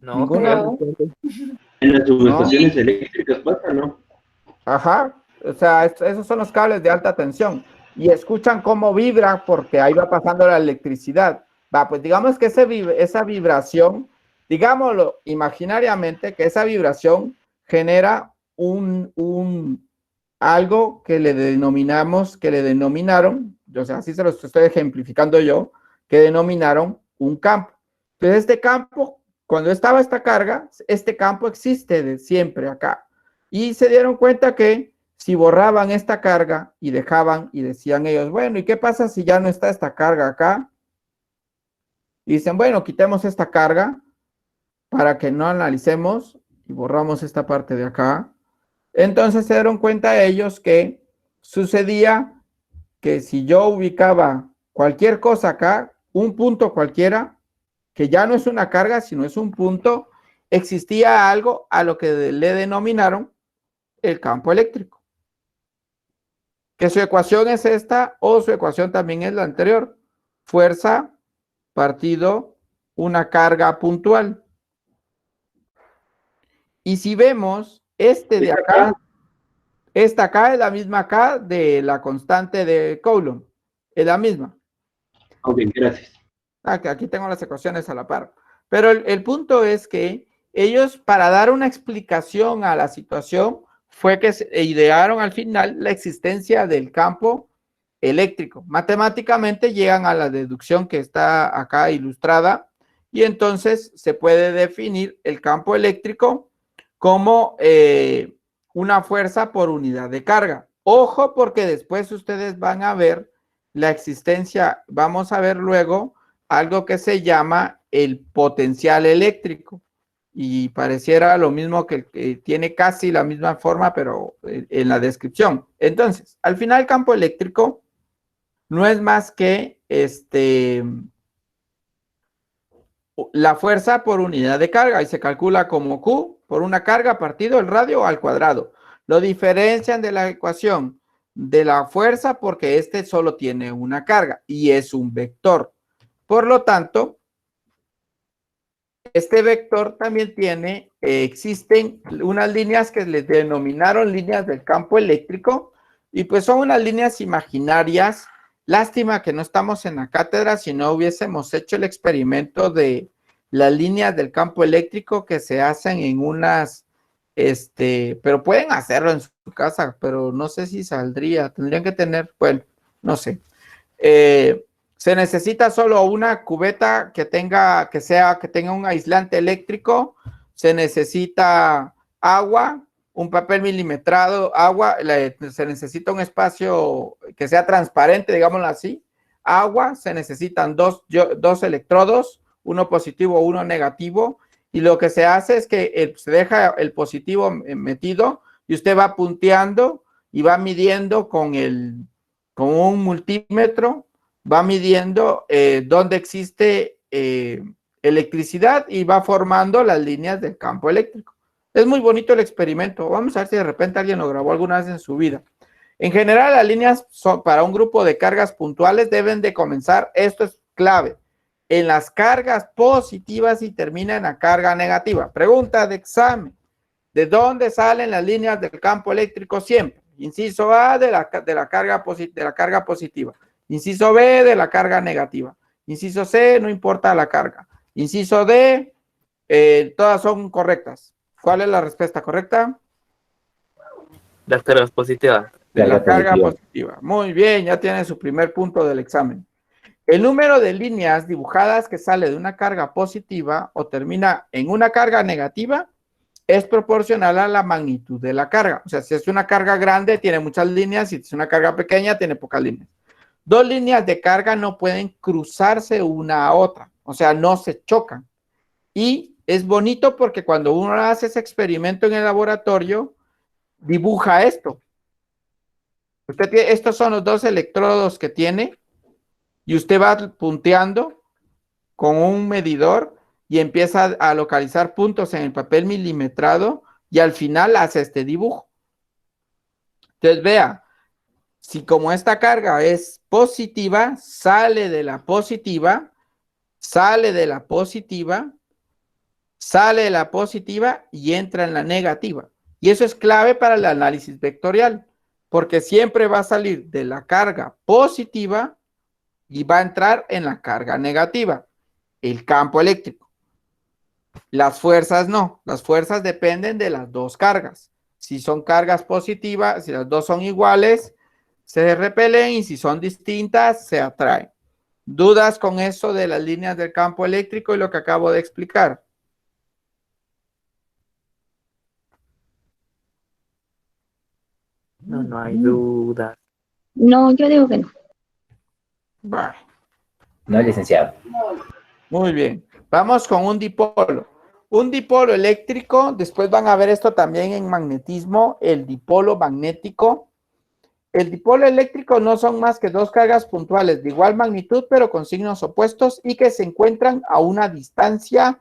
No, Ninguna. No. En las subestaciones eléctricas pasa, ¿no? Ajá, o sea, esos son los cables de alta tensión y escuchan cómo vibra porque ahí va pasando la electricidad. Va, pues digamos que esa vibración, digámoslo imaginariamente, que esa vibración genera algo que le denominaron, o sea, así se lo estoy ejemplificando yo, que denominaron un campo. Entonces, este campo, cuando estaba esta carga, este campo existe de siempre acá. Y se dieron cuenta que si borraban esta carga y dejaban, y decían ellos, bueno, ¿y qué pasa si ya no está esta carga acá? Y dicen, bueno, quitemos esta carga para que no analicemos y borramos esta parte de acá. Entonces se dieron cuenta ellos que sucedía que si yo ubicaba cualquier cosa acá, un punto cualquiera, que ya no es una carga, sino es un punto, existía algo a lo que le denominaron el campo eléctrico. Que su ecuación es esta o su ecuación también es la anterior. Fuerza partido una carga puntual. Y si vemos este de acá, esta acá es la misma acá de la constante de Coulomb. Es la misma. Ok, gracias. Aquí tengo las ecuaciones a la par. Pero el punto es que ellos, para dar una explicación a la situación, fue que idearon al final la existencia del campo eléctrico. Matemáticamente llegan a la deducción que está acá ilustrada y entonces se puede definir el campo eléctrico como una fuerza por unidad de carga. Ojo, porque después ustedes van a ver la existencia, vamos a ver luego algo que se llama el potencial eléctrico y pareciera lo mismo que tiene casi la misma forma, pero en la descripción. Entonces, al final el campo eléctrico no es más que la fuerza por unidad de carga y se calcula como Q por una carga partido el radio al cuadrado. Lo diferencian de la ecuación de la fuerza porque este solo tiene una carga y es un vector. Por lo tanto, este vector también tiene, existen unas líneas que les denominaron líneas del campo eléctrico y pues son unas líneas imaginarias. Lástima que no estamos en la cátedra, si no hubiésemos hecho el experimento de las líneas del campo eléctrico que se hacen en unas, pero pueden hacerlo en su casa, pero no sé si saldría, tendrían que tener, bueno, no sé. Se necesita solo una cubeta que tenga un aislante eléctrico, se necesita agua, un papel milimetrado, agua, se necesita un espacio que sea transparente, digámoslo así, agua, se necesitan dos electrodos, uno positivo, uno negativo, y lo que se hace es que se deja el positivo metido y usted va punteando y va midiendo con un multímetro, va midiendo dónde existe electricidad y va formando las líneas del campo eléctrico. Es muy bonito el experimento. Vamos a ver si de repente alguien lo grabó alguna vez en su vida. En general, las líneas son para un grupo de cargas puntuales deben de comenzar, esto es clave, en las cargas positivas y termina en la carga negativa. Pregunta de examen. ¿De dónde salen las líneas del campo eléctrico siempre? Inciso A de la carga positiva. Inciso B de la carga negativa. Inciso C, no importa la carga. Inciso D, todas son correctas. ¿Cuál es la respuesta correcta? Las cargas positivas. De la carga positiva. Muy bien, ya tiene su primer punto del examen. El número de líneas dibujadas que sale de una carga positiva o termina en una carga negativa es proporcional a la magnitud de la carga. O sea, si es una carga grande, tiene muchas líneas, si es una carga pequeña, tiene pocas líneas. Dos líneas de carga no pueden cruzarse una a otra, o sea, no se chocan. Y es bonito porque cuando uno hace ese experimento en el laboratorio, dibuja esto. Estos son los dos electrodos que tiene y usted va punteando con un medidor y empieza a localizar puntos en el papel milimetrado y al final hace este dibujo. Entonces, vea, si como esta carga es positiva, sale de la positiva, sale la positiva y entra en la negativa. Y eso es clave para el análisis vectorial, porque siempre va a salir de la carga positiva y va a entrar en la carga negativa, el campo eléctrico. Las fuerzas no, las fuerzas dependen de las dos cargas. Si son cargas positivas, si las dos son iguales, se repelen, y si son distintas, se atraen. ¿Dudas con eso de las líneas del campo eléctrico y lo que acabo de explicar? No, no hay duda. No, yo digo que no. Bueno, No, licenciado. muy bien. Vamos con un dipolo. Un dipolo eléctrico, después van a ver esto también en magnetismo, el dipolo magnético. El dipolo eléctrico no son más que dos cargas puntuales de igual magnitud, pero con signos opuestos y que se encuentran a una distancia,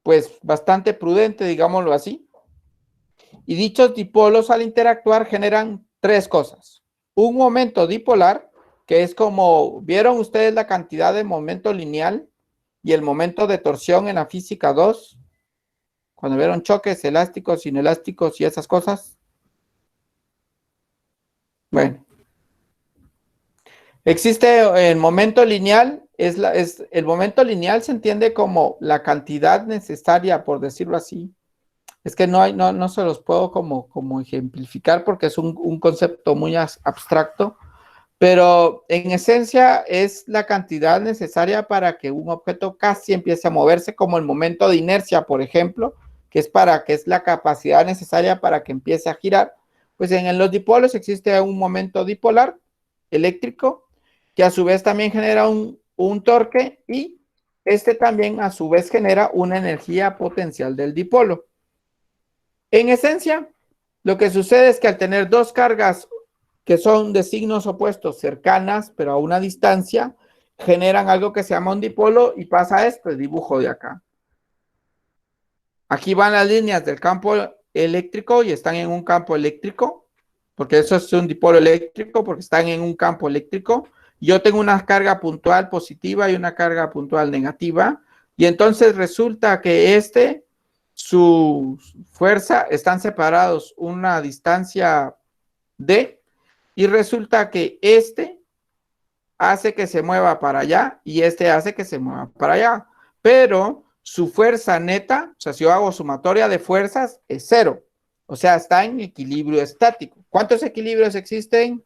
pues bastante prudente, digámoslo así. Y dichos dipolos al interactuar generan tres cosas. Un momento dipolar, que es como, ¿vieron ustedes la cantidad de momento lineal y el momento de torsión en la física 2? Cuando vieron choques elásticos, inelásticos y esas cosas. Bueno. Existe el momento lineal, el momento lineal se entiende como la cantidad necesaria, por decirlo así. Es que no se los puedo como ejemplificar porque es un concepto muy abstracto, pero en esencia es la cantidad necesaria para que un objeto casi empiece a moverse, como el momento de inercia, por ejemplo, que es la capacidad necesaria para que empiece a girar. Pues en los dipolos existe un momento dipolar eléctrico que a su vez también genera un torque, y este también a su vez genera una energía potencial del dipolo. En esencia, lo que sucede es que al tener dos cargas que son de signos opuestos cercanas, pero a una distancia, generan algo que se llama un dipolo, y pasa este dibujo de acá. Aquí van las líneas del campo eléctrico y están en un campo eléctrico, porque eso es un dipolo eléctrico, porque están en un campo eléctrico. Yo tengo una carga puntual positiva y una carga puntual negativa, y entonces resulta que su fuerza están separados una distancia d, y resulta que hace que se mueva para allá y hace que se mueva para allá, pero su fuerza neta, o sea, si yo hago sumatoria de fuerzas, es cero, o sea, está en equilibrio estático. ¿Cuántos equilibrios existen?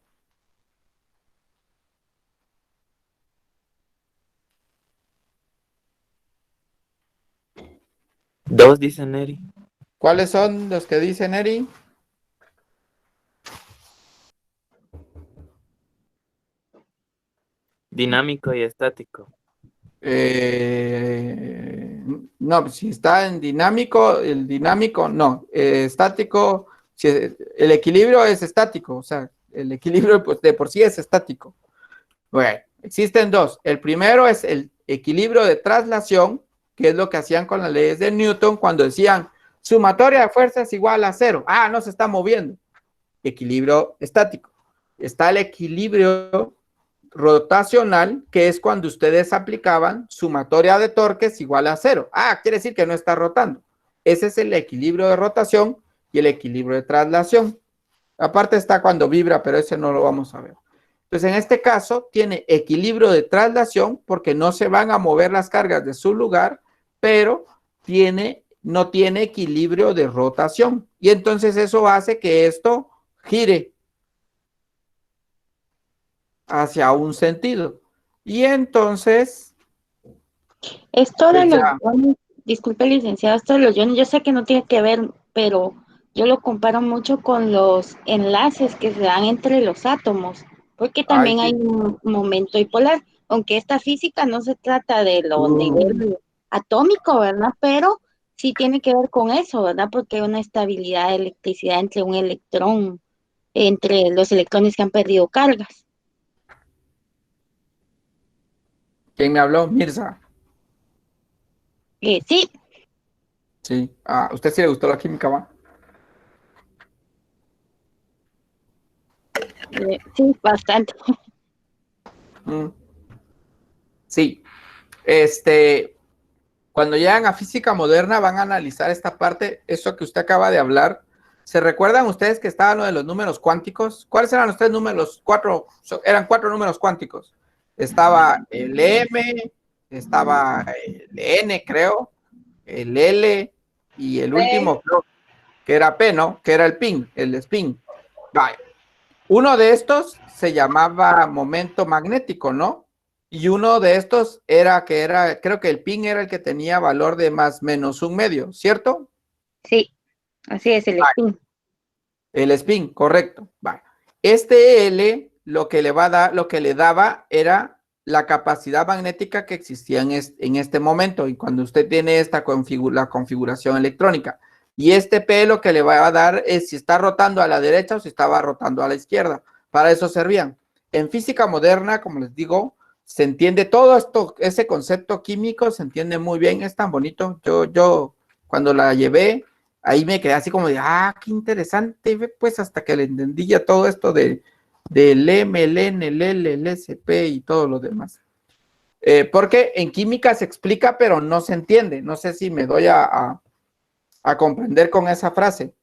Dos, dice Neri. ¿Cuáles son los que dice Neri? Dinámico y estático. No, si está en dinámico, el dinámico no, estático, si el equilibrio es estático, o sea, el equilibrio pues, de por sí es estático. Bueno, existen dos. El primero es el equilibrio de traslación, que es lo que hacían con las leyes de Newton cuando decían sumatoria de fuerzas igual a cero. Ah, no se está moviendo. Equilibrio estático. Está el equilibrio rotacional, que es cuando ustedes aplicaban sumatoria de torques igual a cero. Ah, quiere decir que no está rotando. Ese es el equilibrio de rotación y el equilibrio de traslación. Aparte está cuando vibra, pero ese no lo vamos a ver. Entonces, en este caso, tiene equilibrio de traslación porque no se van a mover las cargas de su lugar, pero no tiene equilibrio de rotación. Y entonces eso hace que esto gire hacia un sentido. Y entonces, Esto de pues los ya, iones, disculpe licenciado, esto de los iones, yo sé que no tiene que ver, pero yo lo comparo mucho con los enlaces que se dan entre los átomos, porque ay, también hay sí. un momento dipolar, aunque esta física no se trata de lo Uh, nivel atómico, ¿verdad? Pero sí tiene que ver con eso, ¿verdad? Porque hay una estabilidad de electricidad entre un electrón, entre los electrones que han perdido cargas. ¿quién me habló? Mirza. Sí, Sí. Ah, ¿a usted sí le gustó la química, va? sí, bastante. Mm, sí. Este, Cuando llegan a física moderna van a analizar esta parte, eso que usted acaba de hablar. ¿Se recuerdan ustedes que estaban lo de los números cuánticos? ¿Cuáles eran los tres números? Eran 4 números cuánticos. Estaba el M, estaba el N, creo, el L y el último, creo, que era P, ¿no? Que era el spin. Vale. Uno de estos se llamaba momento magnético, ¿no? Y uno de estos creo que el pin era el que tenía valor de más menos un medio, ¿cierto? Sí, así es el spin. El spin, correcto. Vale. Este L lo que le daba era la capacidad magnética que existía en este momento y cuando usted tiene la configuración electrónica. Y este P lo que le va a dar es si está rotando a la derecha o si estaba rotando a la izquierda. Para eso servían. En física moderna, como les digo, se entiende todo esto, ese concepto químico se entiende muy bien, es tan bonito. Yo cuando la llevé, ahí me quedé así como de, qué interesante, pues hasta que le entendí ya todo esto del M, el N, el L, el SP y todo lo demás. Porque en química se explica, pero no se entiende. No sé si me doy a comprender con esa frase.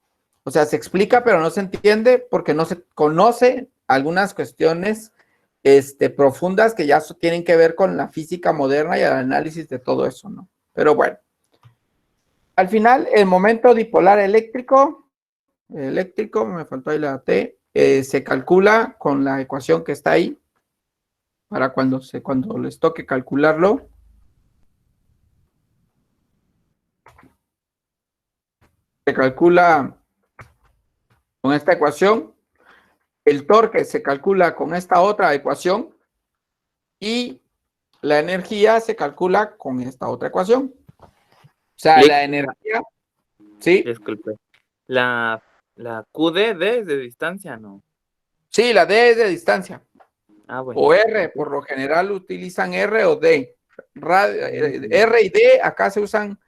O sea, se explica, pero no se entiende porque no se conoce algunas cuestiones profundas que ya tienen que ver con la física moderna y el análisis de todo eso, ¿no? Pero bueno. Al final, el momento dipolar eléctrico, me faltó ahí la T, se calcula con la ecuación que está ahí, para cuando les toque calcularlo. Se calcula con esta ecuación, el torque se calcula con esta otra ecuación y la energía se calcula con esta otra ecuación. O sea, la energía, ¿sí? Disculpe. La QD es de distancia, ¿no? Sí, la D es de distancia. Bueno. O R, por lo general utilizan R o D. R y D acá se usan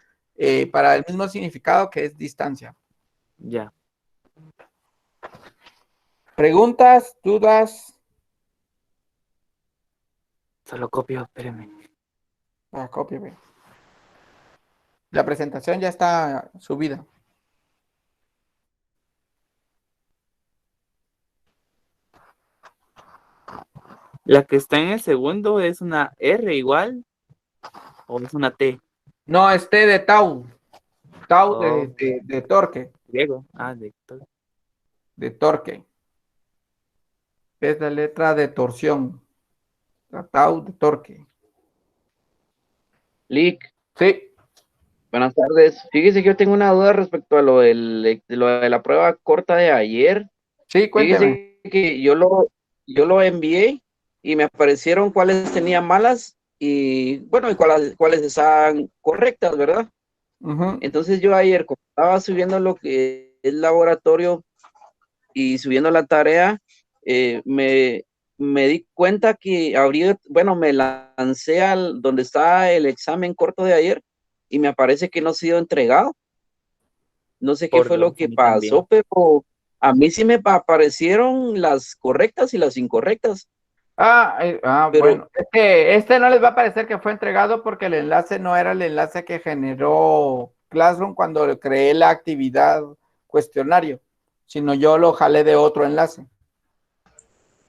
para el mismo significado que es distancia. Ya. ¿Preguntas? ¿Dudas? Solo copio, espérame. Cópiame. La presentación ya está subida. ¿La que está en el segundo es una R igual o es una T? No, es T de tau. Tau de torque. Griego. De torque. Es la letra de torsión. La tau de torque. Lick, Sí. buenas tardes. Fíjese que yo tengo una duda respecto a lo de la prueba corta de ayer. Sí, cuénteme. Fíjese que yo lo envié y me aparecieron cuáles tenían malas y bueno, y cuáles estaban correctas, ¿verdad? Entonces yo ayer, como estaba subiendo lo que es laboratorio y subiendo la tarea, me di cuenta que me lancé al donde está el examen corto de ayer y me parece que no ha sido entregado. No sé qué fue lo que pasó, pero a mí sí me aparecieron las correctas y las incorrectas. Pero, bueno, es que no les va a parecer que fue entregado porque el enlace no era el enlace que generó Classroom cuando creé la actividad cuestionario, sino yo lo jalé de otro enlace.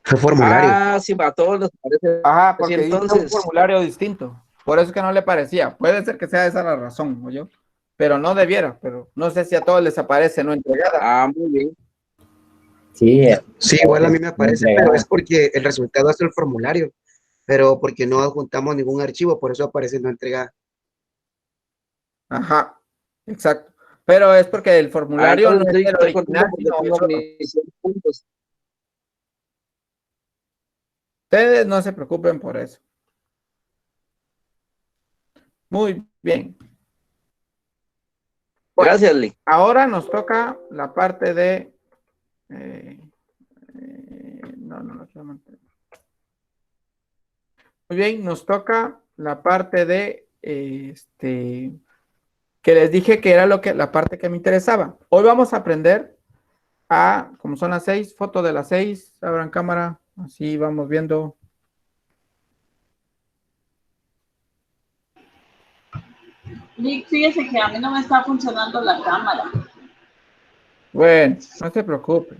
Fue formulario. Sí, a todos les parece. Ajá, porque entonces hizo un formulario distinto. Por eso es que no le parecía. Puede ser que sea esa la razón, ¿no? Pero no debiera, pero no sé si a todos les aparece no entregada. Muy bien. Sí, Igual a mí me aparece, pero es porque el resultado es el formulario, pero porque no adjuntamos ningún archivo, por eso aparece no entregada. Ajá, exacto. Pero es porque el formulario no es el original, sino puntos. Ustedes no se preocupen por eso. Muy bien. Bueno, gracias, Lee. Ahora nos toca la parte de... no quiero mantener. Muy bien, nos toca la parte de... que les dije que era la parte que me interesaba. Hoy vamos a aprender como son las 6, foto de las 6, abran cámara, así vamos viendo. Nick, fíjese que a mí no me está funcionando la cámara. Bueno, no se preocupe.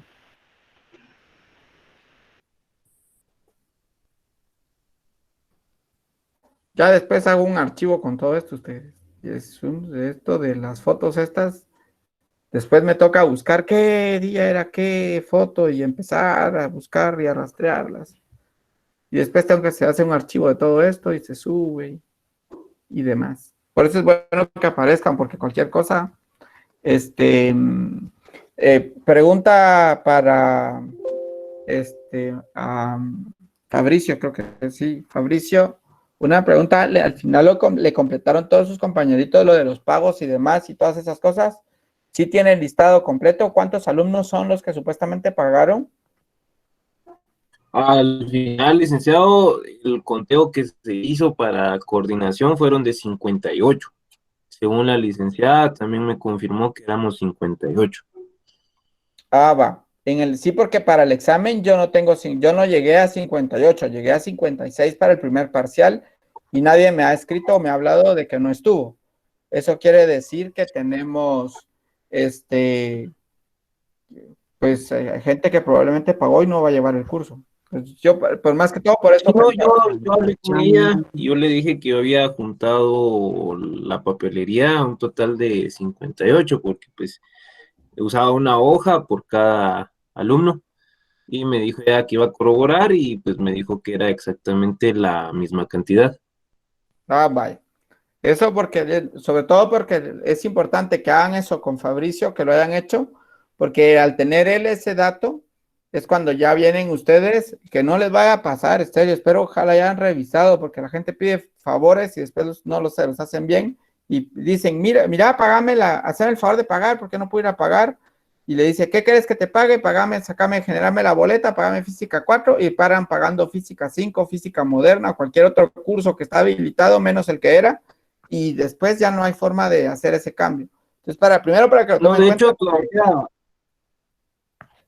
Ya después hago un archivo con todo esto, ustedes. Y esto de las fotos estas. Después me toca buscar qué día era qué foto y empezar a buscar y a rastrearlas. Y después tengo que se hace un archivo de todo esto y se sube y demás. Por eso es bueno que aparezcan, porque cualquier cosa, pregunta para Fabricio, creo que sí, Fabricio, una pregunta, al final le completaron todos sus compañeritos lo de los pagos y demás y todas esas cosas. ¿Sí tiene el listado completo? ¿Cuántos alumnos son los que supuestamente pagaron? Al final, licenciado, el conteo que se hizo para coordinación fueron de 58. Según la licenciada, también me confirmó que éramos 58. Ah, va. Sí, porque para el examen yo no llegué a 58, llegué a 56 para el primer parcial y nadie me ha escrito o me ha hablado de que no estuvo. Eso quiere decir que tenemos, pues, gente que probablemente pagó y no va a llevar el curso. Pues yo, por más que todo, por eso. No, yo hablé con ella y yo le dije que yo había juntado la papelería un total de 58, porque pues usaba una hoja por cada alumno, y me dijo ya que iba a corroborar y pues me dijo que era exactamente la misma cantidad. Ah, vaya. Eso porque, sobre todo porque es importante que hagan eso con Fabricio, que lo hayan hecho, porque al tener él ese dato, es cuando ya vienen ustedes, que no les vaya a pasar, espero ojalá hayan revisado, porque la gente pide favores y después no se los hacen bien, y dicen, mira, pagame hazme el favor de pagar, porque no puedo ir a pagar, y le dice, ¿qué quieres que te pague? Pagame, generame la boleta, pagame física 4, y paran pagando física 5, física moderna, cualquier otro curso que está habilitado, menos el que era, y después ya no hay forma de hacer ese cambio. Entonces, primero para que lo tomen de en cuenta. hecho, todavía,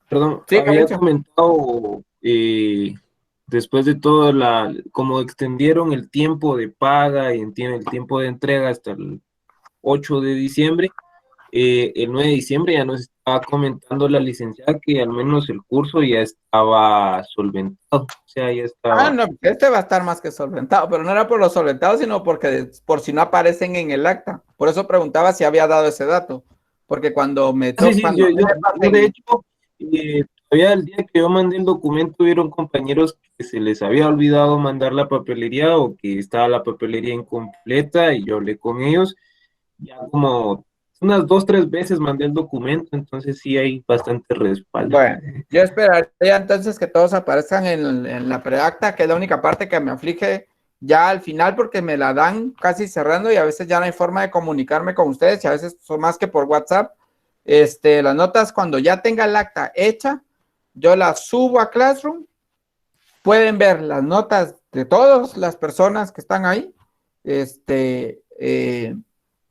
perdón, Sí, había comentado, después de todo, como extendieron el tiempo de paga y el tiempo de entrega hasta el 8 de diciembre, el 9 de diciembre ya nos estaba comentando la licenciada que al menos el curso ya estaba solventado, o sea, ya estaba. Ah, no, este va a estar más que solventado, pero no era por los solventados, sino porque por si no aparecen en el acta. Por eso preguntaba si había dado ese dato, porque cuando me Sí, sí, cuando yo de hecho, todavía el día que yo mandé el documento, hubieron compañeros que se les había olvidado mandar la papelería o que estaba la papelería incompleta y yo hablé con ellos. Ya como unas 2, 3 veces mandé el documento, entonces sí hay bastante respaldo. Bueno, yo esperaría entonces que todos aparezcan en la preacta, que es la única parte que me aflige ya al final, porque me la dan casi cerrando y a veces ya no hay forma de comunicarme con ustedes y a veces son más que por WhatsApp. Las notas, cuando ya tenga el acta hecha, yo las subo a Classroom. Pueden ver las notas de todas las personas que están ahí.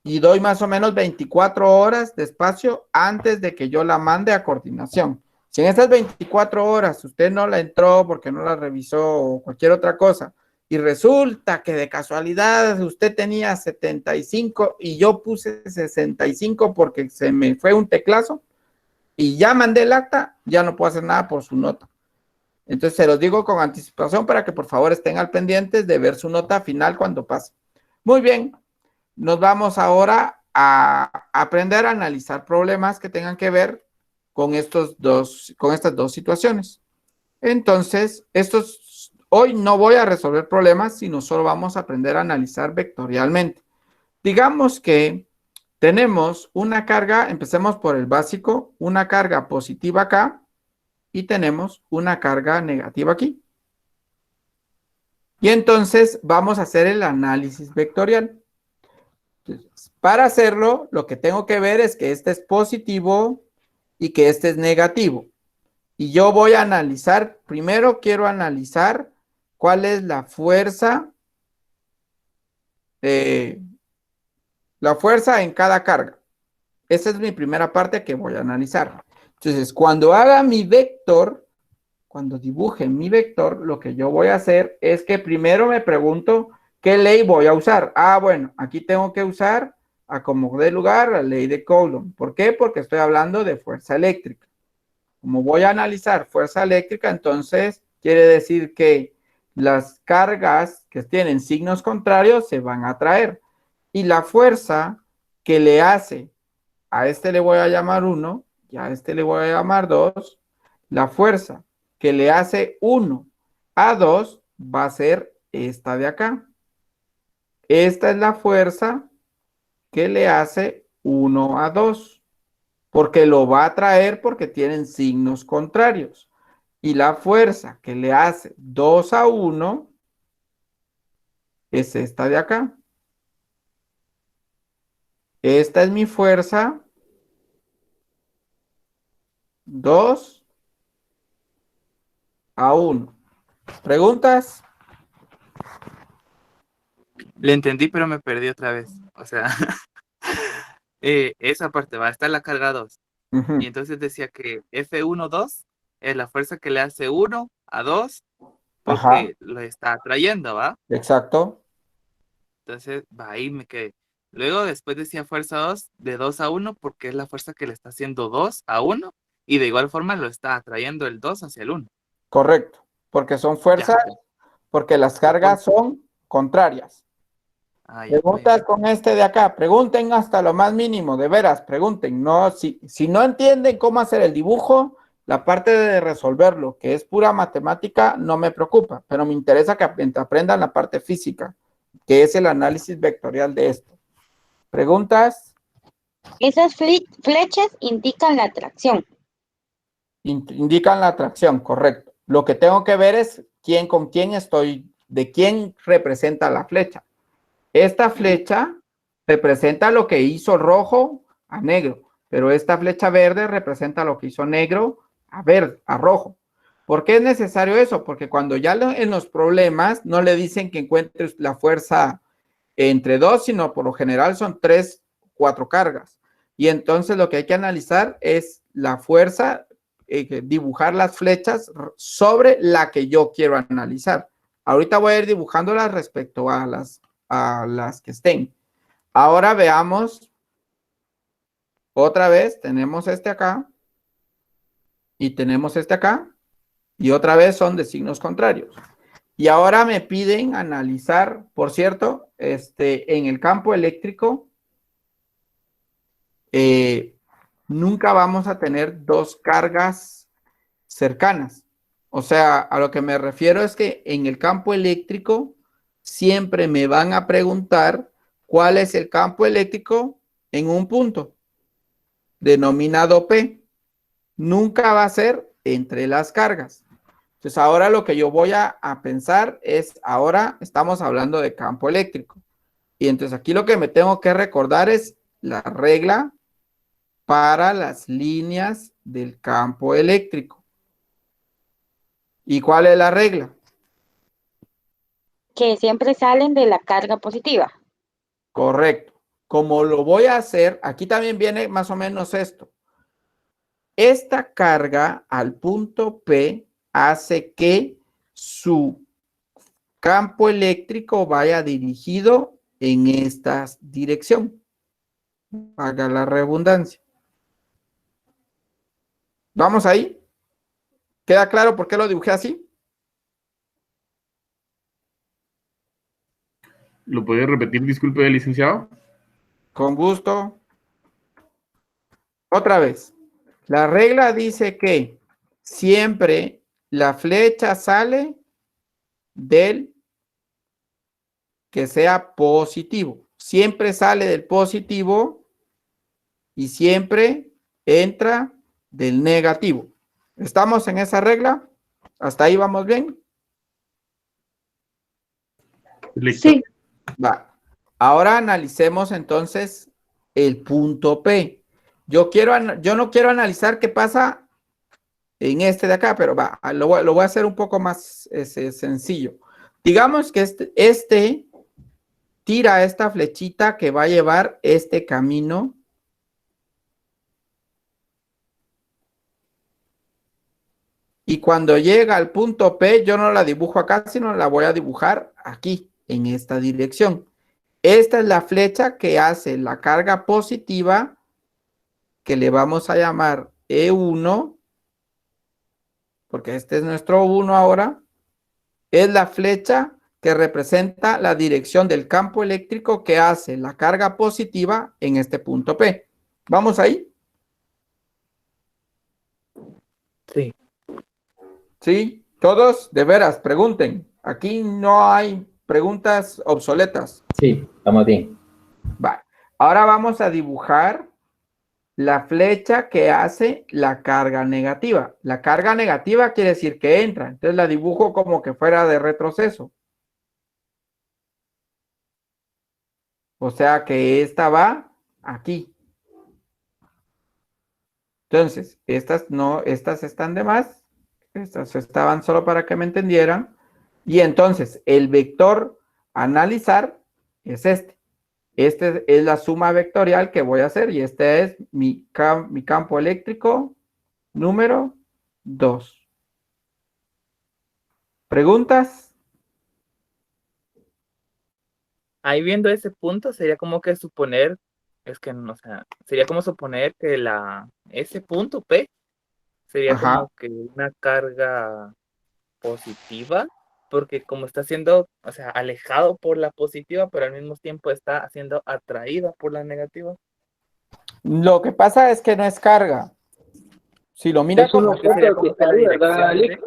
Y doy más o menos 24 horas de espacio antes de que yo la mande a coordinación. Si en esas 24 horas usted no la entró porque no la revisó o cualquier otra cosa, y resulta que de casualidad usted tenía 75 y yo puse 65 porque se me fue un teclazo y ya mandé el acta, ya no puedo hacer nada por su nota. Entonces se los digo con anticipación para que por favor estén al pendientes de ver su nota final cuando pase. Muy bien. Nos vamos ahora a aprender a analizar problemas que tengan que ver con estas dos situaciones. Entonces, hoy no voy a resolver problemas, sino solo vamos a aprender a analizar vectorialmente. Digamos que tenemos una carga, empecemos por el básico, una carga positiva acá y tenemos una carga negativa aquí. Y entonces vamos a hacer el análisis vectorial. Entonces, para hacerlo, lo que tengo que ver es que este es positivo y que este es negativo. Y yo voy a analizar, primero quiero analizar cuál es la fuerza en cada carga. Esa es mi primera parte que voy a analizar. Entonces, cuando haga mi vector, cuando dibuje mi vector, lo que yo voy a hacer es que primero me pregunto qué ley voy a usar. Ah, bueno, aquí tengo que usar a como dé lugar a la ley de Coulomb. ¿Por qué? Porque estoy hablando de fuerza eléctrica. Como voy a analizar fuerza eléctrica, entonces quiere decir que las cargas que tienen signos contrarios se van a atraer. Y la fuerza que le hace, a este le voy a llamar 1, y a este le voy a llamar 2, la fuerza que le hace 1 a 2 va a ser esta de acá. Esta es la fuerza que le hace 1 a 2, porque lo va a atraer porque tienen signos contrarios. Y la fuerza que le hace 2 a 1 es esta de acá. Esta es mi fuerza 2 a 1. ¿Preguntas? Le entendí, pero me perdí otra vez. O sea, esa parte va a estar la carga 2. Y entonces decía que F1,2 es la fuerza que le hace 1 a 2 porque lo está atrayendo, ¿va? Exacto. Entonces, va, ahí me quedé. Luego, después decía fuerza 2 de 2 a 1 porque es la fuerza que le está haciendo 2 a 1 y de igual forma lo está atrayendo el 2 hacia el 1. Correcto, porque son fuerzas, porque las cargas son contrarias. Preguntas con este de acá, pregunten hasta lo más mínimo, de veras, pregunten. No, si no entienden cómo hacer el dibujo, la parte de resolverlo, que es pura matemática, no me preocupa, pero me interesa que aprendan la parte física, que es el análisis vectorial de esto. ¿Preguntas? Esas flechas indican la atracción. Indican la atracción, correcto. Lo que tengo que ver es quién con quién estoy, de quién representa la flecha. Esta flecha representa lo que hizo rojo a negro, pero esta flecha verde representa lo que hizo negro a verde, a rojo. ¿Por qué es necesario eso? Porque cuando ya en los problemas no le dicen que encuentres la fuerza entre 2, sino por lo general son 3, 4 cargas. Y entonces lo que hay que analizar es la fuerza, dibujar las flechas sobre la que yo quiero analizar. Ahorita voy a ir dibujándolas respecto a las que estén. Ahora veamos otra vez, tenemos este acá y tenemos este acá y otra vez son de signos contrarios. Y ahora me piden analizar, por cierto, en el campo eléctrico nunca vamos a tener dos cargas cercanas. O sea, a lo que me refiero es que en el campo eléctrico siempre me van a preguntar cuál es el campo eléctrico en un punto, denominado P. Nunca va a ser entre las cargas. Entonces, ahora lo que yo voy a pensar es, ahora estamos hablando de campo eléctrico. Y entonces aquí lo que me tengo que recordar es la regla para las líneas del campo eléctrico. ¿Y cuál es la regla? Que siempre salen de la carga positiva. Correcto. Como lo voy a hacer, aquí también viene más o menos esto. Esta carga al punto P hace que su campo eléctrico vaya dirigido en esta dirección. Haga la redundancia. ¿Vamos ahí? ¿Queda claro por qué lo dibujé así? ¿Lo puede repetir, disculpe, licenciado? Con gusto. Otra vez. La regla dice que siempre la flecha sale del que sea positivo. Siempre sale del positivo y siempre entra del negativo. ¿Estamos en esa regla? ¿Hasta ahí vamos bien? Listo. Sí. Va. Ahora analicemos entonces el punto P. Yo no quiero analizar qué pasa en este de acá, pero va, lo voy a hacer un poco más sencillo. Digamos que este tira esta flechita que va a llevar este camino. Y cuando llega al punto P, yo no la dibujo acá, sino la voy a dibujar aquí, en esta dirección. Esta es la flecha que hace la carga positiva, que le vamos a llamar E1, porque este es nuestro 1 ahora. Es la flecha que representa la dirección del campo eléctrico que hace la carga positiva en este punto P. ¿Vamos ahí? Sí. Sí, todos, de veras, pregunten. Aquí no hay preguntas obsoletas. Sí, estamos bien. Vale. Ahora vamos a dibujar la flecha que hace la carga negativa. La carga negativa quiere decir que entra. Entonces la dibujo como que fuera de retroceso. O sea que esta va aquí. Entonces, estas no, estas están de más. Estas estaban solo para que me entendieran. Y entonces, el vector a analizar es este. Este es la suma vectorial que voy a hacer y este es mi campo eléctrico número 2. ¿Preguntas? Ahí viendo ese punto sería como que suponer, es que no, o sea, sería como suponer que ese punto P sería como que una carga positiva, porque como está siendo, o sea, alejado por la positiva, pero al mismo tiempo está siendo atraída por la negativa. Lo que pasa es que no es carga. Si lo mira Es un como objeto que está ahí, ¿verdad, Alex?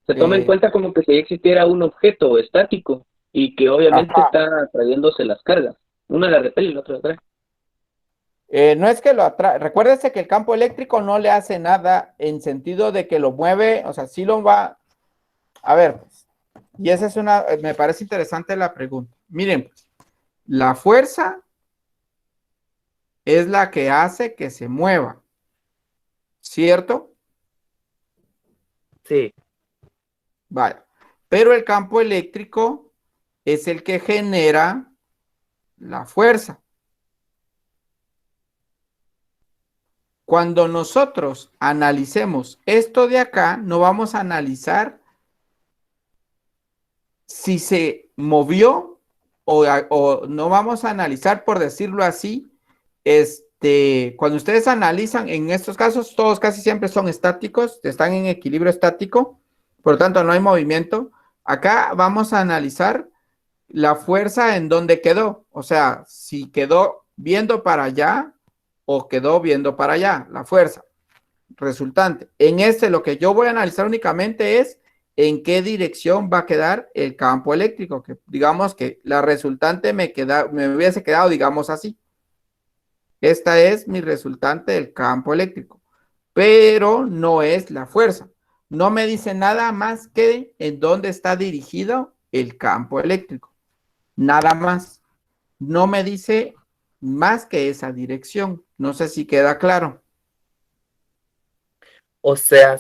Se toma en cuenta como que si existiera un objeto estático y que obviamente está atrayéndose las cargas. Una la repele y la otra la atrae. No es que lo atrae. Recuérdese que el campo eléctrico no le hace nada en sentido de que lo mueve, o sea, sí lo va. A ver, pues, y esa es me parece interesante la pregunta. Miren, pues, la fuerza es la que hace que se mueva, ¿cierto? Sí. Vale. Pero el campo eléctrico es el que genera la fuerza. Cuando nosotros analicemos esto de acá, no vamos a analizar si se movió o no vamos a analizar, por decirlo así, cuando ustedes analizan, en estos casos, todos casi siempre son estáticos, están en equilibrio estático, por lo tanto no hay movimiento. Acá vamos a analizar la fuerza en donde quedó, o sea, si quedó viendo para allá o quedó viendo para allá, la fuerza resultante. En lo que yo voy a analizar únicamente es en qué dirección va a quedar el campo eléctrico, que digamos que la resultante me hubiese quedado, digamos así. Esta es mi resultante del campo eléctrico, pero no es la fuerza. No me dice nada más que en dónde está dirigido el campo eléctrico. Nada más. No me dice más que esa dirección. No sé si queda claro. O sea,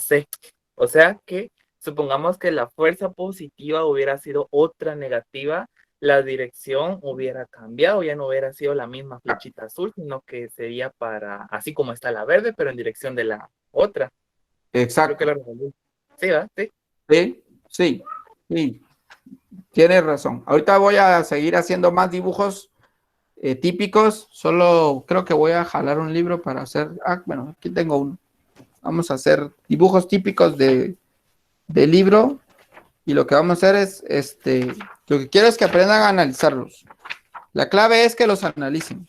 que supongamos que la fuerza positiva hubiera sido otra negativa, la dirección hubiera cambiado, ya no hubiera sido la misma flechita azul, sino que sería así como está la verde, pero en dirección de la otra. Exacto. Sí, ¿verdad? Sí. Sí, sí, sí. Tienes razón. Ahorita voy a seguir haciendo más dibujos típicos. Solo creo que voy a jalar un libro para hacer. Bueno, aquí tengo uno. Vamos a hacer dibujos típicos de libro. Y lo que vamos a hacer es, lo que quiero es que aprendan a analizarlos. La clave es que los analicen.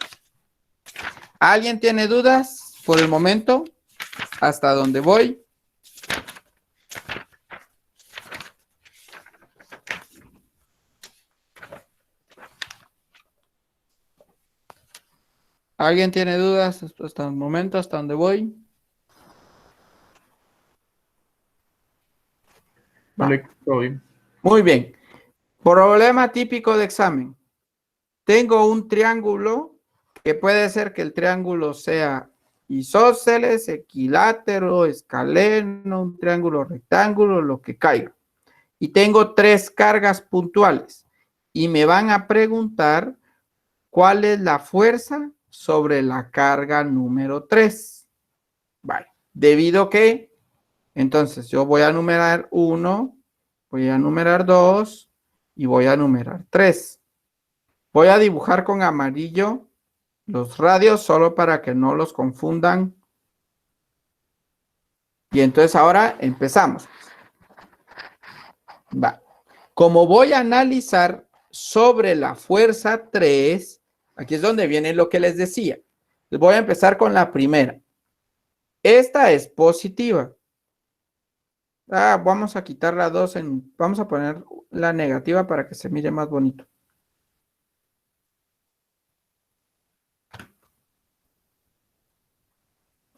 ¿Alguien tiene dudas por el momento? ¿Hasta dónde voy? ¿Alguien tiene dudas hasta el momento, hasta dónde voy? Vale, todo bien. Muy bien. Problema típico de examen. Tengo un triángulo que puede ser que el triángulo sea isósceles, equilátero, escaleno, un triángulo rectángulo, lo que caiga. Y tengo 3 cargas puntuales. Y me van a preguntar cuál es la fuerza sobre la carga número 3. Vale. Debido a que, entonces yo voy a numerar 1, voy a numerar 2 y voy a numerar 3. Voy a dibujar con amarillo los radios solo para que no los confundan. Y entonces ahora empezamos. Va. Como voy a analizar sobre la fuerza 3, aquí es donde viene lo que les decía. Les voy a empezar con la primera. Esta es positiva. Vamos a quitar la 2, vamos a poner la negativa para que se mire más bonito.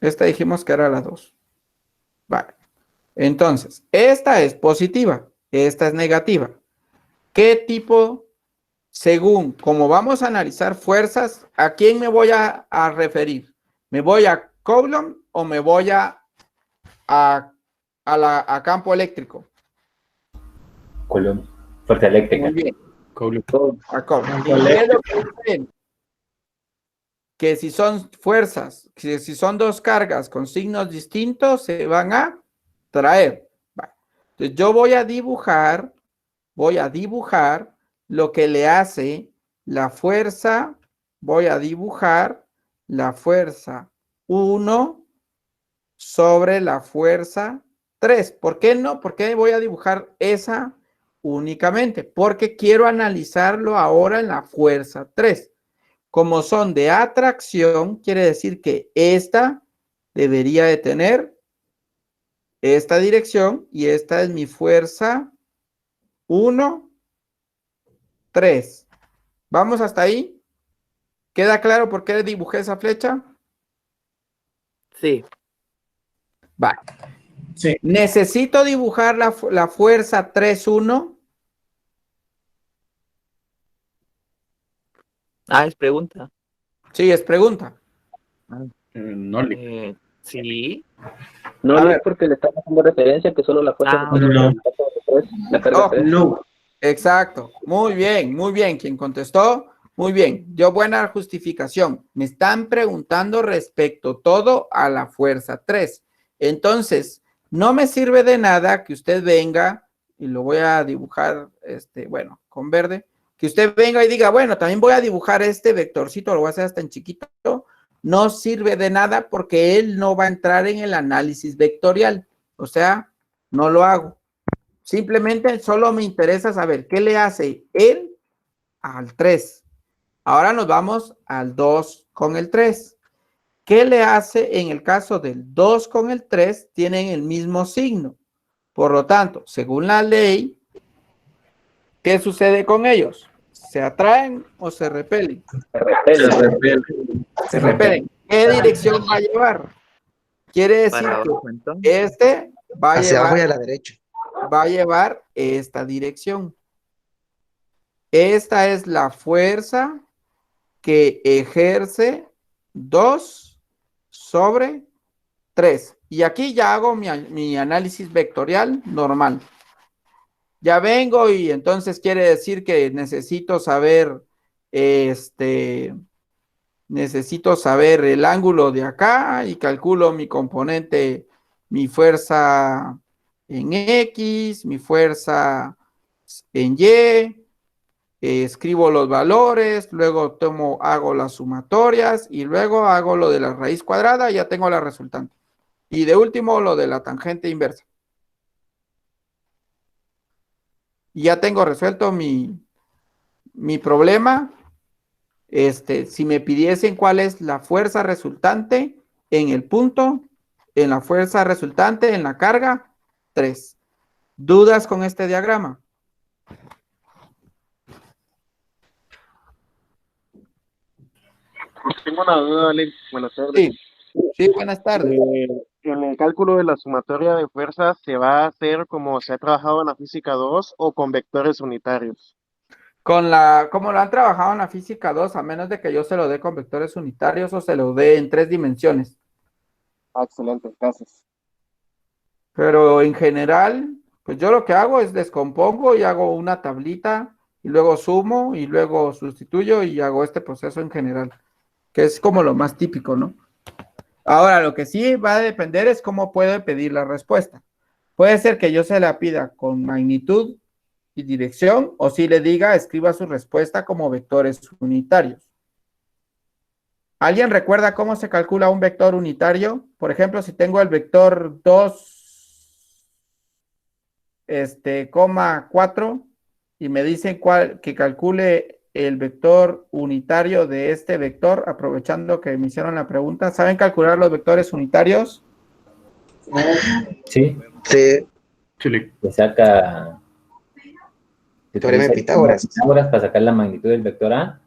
Esta dijimos que era la 2. Vale. Entonces, esta es positiva, esta es negativa. ¿Qué tipo, según como vamos a analizar fuerzas, a quién me voy a referir? ¿Me voy a Coulomb o me voy a campo eléctrico? Coulomb, fuerza eléctrica. Muy bien. Coulomb. A Coulomb. ¿Y qué es lo que dicen? Que si son fuerzas, que si son dos cargas con signos distintos, se van a traer. Vale. Entonces yo voy a dibujar lo que le hace la fuerza, voy a dibujar la fuerza 1 sobre la fuerza 3. ¿Por qué no? ¿Por qué voy a dibujar esa únicamente? Porque quiero analizarlo ahora en la fuerza 3. Como son de atracción, quiere decir que esta debería de tener esta dirección y esta es mi fuerza 1, 3. ¿Vamos hasta ahí? ¿Queda claro por qué dibujé esa flecha? Sí. Vale. Sí. Necesito dibujar la fuerza 3, 1. Es pregunta. Sí, es pregunta. No le. Sí. No, es porque le estamos haciendo referencia que solo la fuerza no. La carga 3. No. Exacto. Muy bien, muy bien. Quien contestó, muy bien. Dio buena justificación. Me están preguntando respecto todo a la fuerza 3. Entonces, no me sirve de nada que usted venga, y lo voy a dibujar, bueno, con verde, que usted venga y diga, bueno, también voy a dibujar este vectorcito, lo voy a hacer hasta en chiquito. No sirve de nada porque él no va a entrar en el análisis vectorial. O sea, no lo hago. Simplemente solo me interesa saber qué le hace él al 3. Ahora nos vamos al 2 con el 3. ¿Qué le hace en el caso del 2 con el 3? Tienen el mismo signo. Por lo tanto, según la ley, ¿qué sucede con ellos? ¿Se atraen o se repelen? Se repelen. ¿Qué dirección va a llevar? Quiere decir que este va a hacia llevar abajo y a la derecha. Va a llevar esta dirección. Esta es la fuerza que ejerce 2 sobre 3. Y aquí ya hago mi análisis vectorial normal. Ya vengo y entonces quiere decir que necesito saber necesito saber el ángulo de acá y calculo mi componente, mi fuerza en X, mi fuerza en Y, escribo los valores, luego hago las sumatorias y luego hago lo de la raíz cuadrada y ya tengo la resultante. Y de último lo de la tangente inversa. Y ya tengo resuelto mi problema. Si me pidiesen cuál es la fuerza resultante en el punto, en la fuerza resultante en la carga, 3. ¿Dudas con este diagrama? Tengo una duda, Alex. Buenas tardes. Sí, buenas tardes. En el cálculo de la sumatoria de fuerzas, ¿se va a hacer como se ha trabajado en la física 2 o con vectores unitarios? Como lo han trabajado en la física 2, a menos de que yo se lo dé con vectores unitarios o se lo dé en 3 dimensiones. Excelente, gracias. Pero en general, pues yo lo que hago es descompongo y hago una tablita y luego sumo y luego sustituyo y hago este proceso en general, que es como lo más típico, ¿no? Ahora, lo que sí va a depender es cómo puedo pedir la respuesta. Puede ser que yo se la pida con magnitud y dirección, o si le diga escriba su respuesta como vectores unitarios. ¿Alguien recuerda cómo se calcula un vector unitario? Por ejemplo, si tengo el vector 2, 4, y me dicen que calcule el vector unitario de este vector, aprovechando que me hicieron la pregunta. ¿Saben calcular los vectores unitarios? Sí. Sí. Se saca... Teorema de Pitágoras. Pitágoras para sacar la magnitud del vector A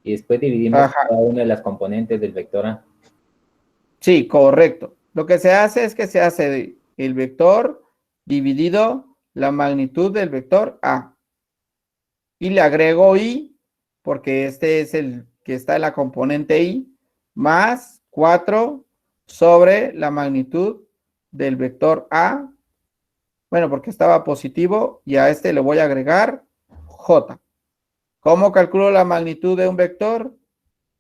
y después dividimos cada una de las componentes del vector A. Sí, correcto. Lo que se hace es que se hace el vector dividido la magnitud del vector A. Y le agrego I, porque este es el que está en la componente I, más 4 sobre la magnitud del vector A. Bueno, porque estaba positivo, y a este le voy a agregar J. ¿Cómo calculo la magnitud de un vector?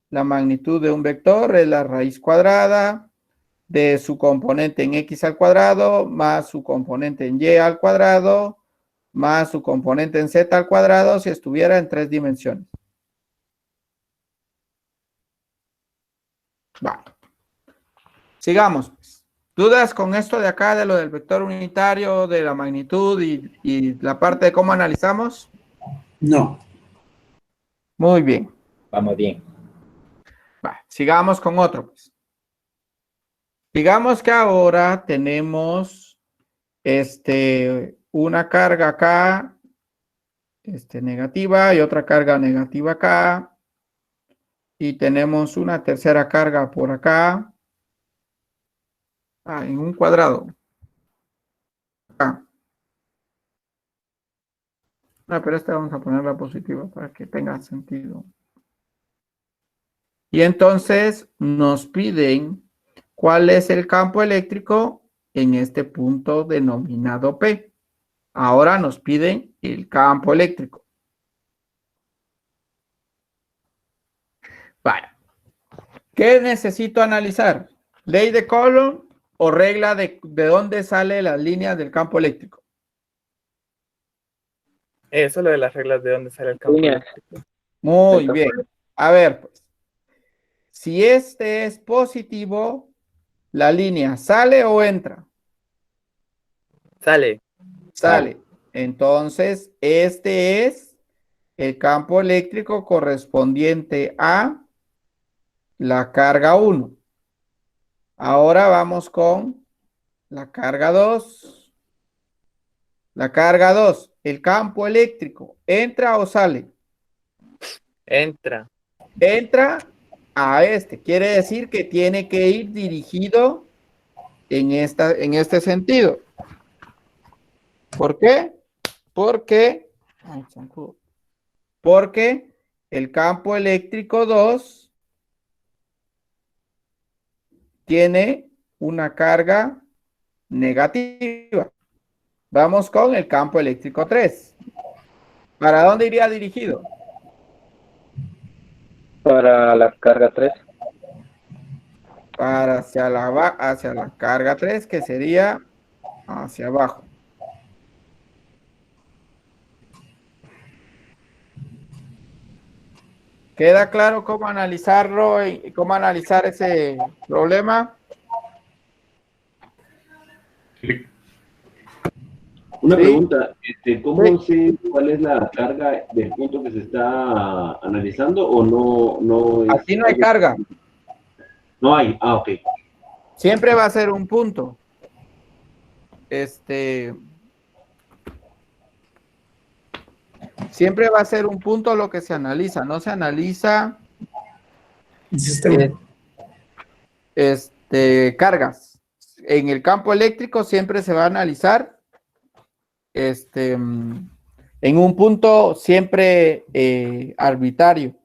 La magnitud de un vector es la raíz cuadrada de su componente en X al cuadrado, más su componente en Y al cuadrado, más su componente en Z al cuadrado, si estuviera en 3 dimensiones. Vale. Sigamos. ¿Dudas con esto de acá, de lo del vector unitario, de la magnitud y la parte de cómo analizamos? No. Muy bien. Vamos bien. Va, sigamos con otro. Pues. Digamos que ahora tenemos una carga acá, negativa, y otra carga negativa acá, y tenemos una tercera carga por acá, en un cuadrado. Acá. Pero vamos a ponerla positiva para que tenga sentido. Y entonces nos piden cuál es el campo eléctrico en este punto denominado P. Ahora nos piden el campo eléctrico. Vale. ¿Qué necesito analizar? ¿Ley de Coulomb o regla de dónde salen las líneas del campo eléctrico? Eso es lo de las reglas de dónde sale el campo eléctrico. Muy bien. A ver, pues. Si este es positivo, ¿la línea sale o entra? Sale. Sale. Entonces, este es el campo eléctrico correspondiente a la carga 1. Ahora vamos con la carga 2. La carga 2, el campo eléctrico, ¿entra o sale? Entra. Entra a este. Quiere decir que tiene que ir dirigido en este sentido. ¿Por qué? Porque el campo eléctrico 2 tiene una carga negativa. Vamos con el campo eléctrico 3. ¿Para dónde iría dirigido? Para la carga 3. Hacia la carga 3, que sería hacia abajo. ¿Queda claro cómo analizarlo y cómo analizar ese problema? Una pregunta, ¿cómo sé cuál es la carga del punto que se está analizando o no es? Aquí no hay carga. No hay, ok. Siempre va a ser un punto. Siempre va a ser un punto lo que se analiza. No se analiza cargas. En el campo eléctrico siempre se va a analizar en un punto siempre arbitrario.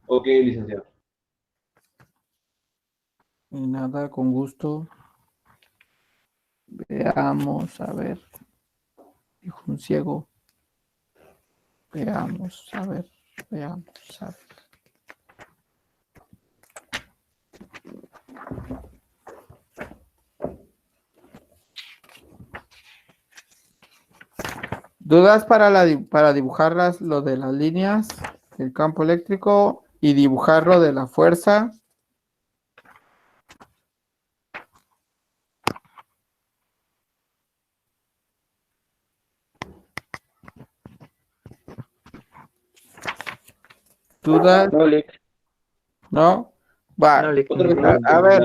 Ok, licenciado. Y nada, con gusto. Veamos, a ver. Dijo un ciego. Veamos, a ver. Veamos, a ver. ¿Dudas para dibujarlas, lo de las líneas, el campo eléctrico y dibujar lo de la fuerza? ¿Dudas? No, Lick. ¿No? Va. No, Lick. A ver,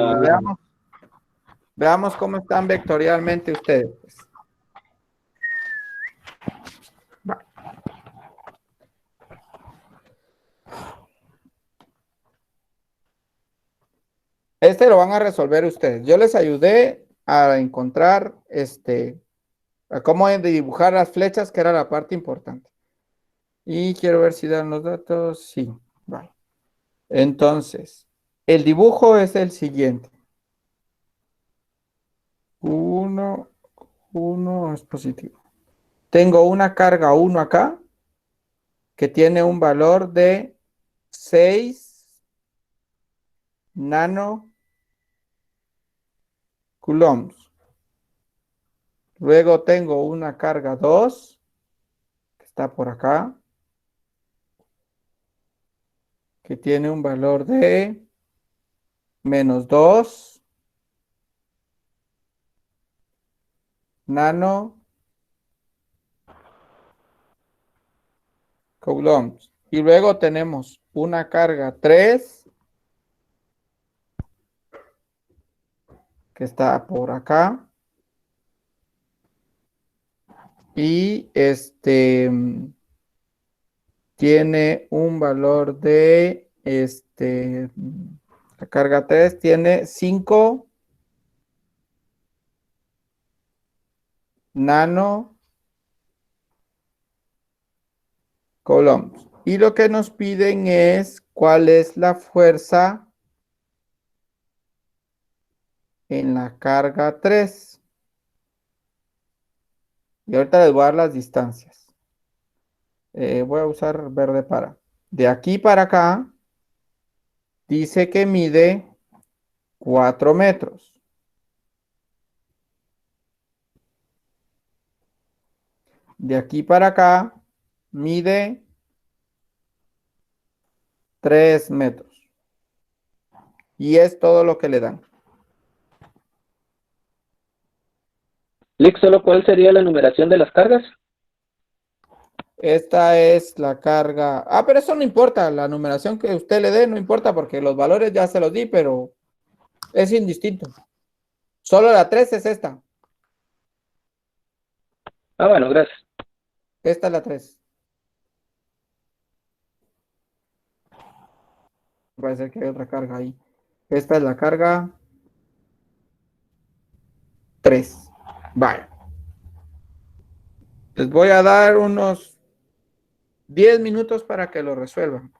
veamos cómo están vectorialmente ustedes. Va. Este lo van a resolver ustedes. Yo les ayudé a encontrar a cómo dibujar las flechas, que era la parte importante. Y quiero ver si dan los datos. Sí, vale. Entonces, el dibujo es el siguiente. Uno es positivo. Tengo una carga 1 acá, que tiene un valor de 6 nanocoulombs. Luego tengo una carga 2, que está por acá, que tiene un valor de -2 nanocoulombs. Y luego tenemos una carga 3, que está por acá. Y tiene un valor de, la carga 3 tiene 5 nanocoulombs. Y lo que nos piden es cuál es la fuerza en la carga 3. Y ahorita les voy a dar las distancias. Voy a usar verde para. De aquí para acá, dice que mide 4 metros. De aquí para acá, mide 3 metros. Y es todo lo que le dan. Lick, ¿solo cuál sería la numeración de las cargas? Esta es la carga. Ah, pero eso no importa. La numeración que usted le dé no importa porque los valores ya se los di, pero es indistinto. Solo la 3 es esta. Ah, bueno, gracias. Esta es la 3. Puede ser que hay otra carga ahí. Esta es la carga 3. Vale. Les voy a dar unos 10 minutos para que lo resuelvan.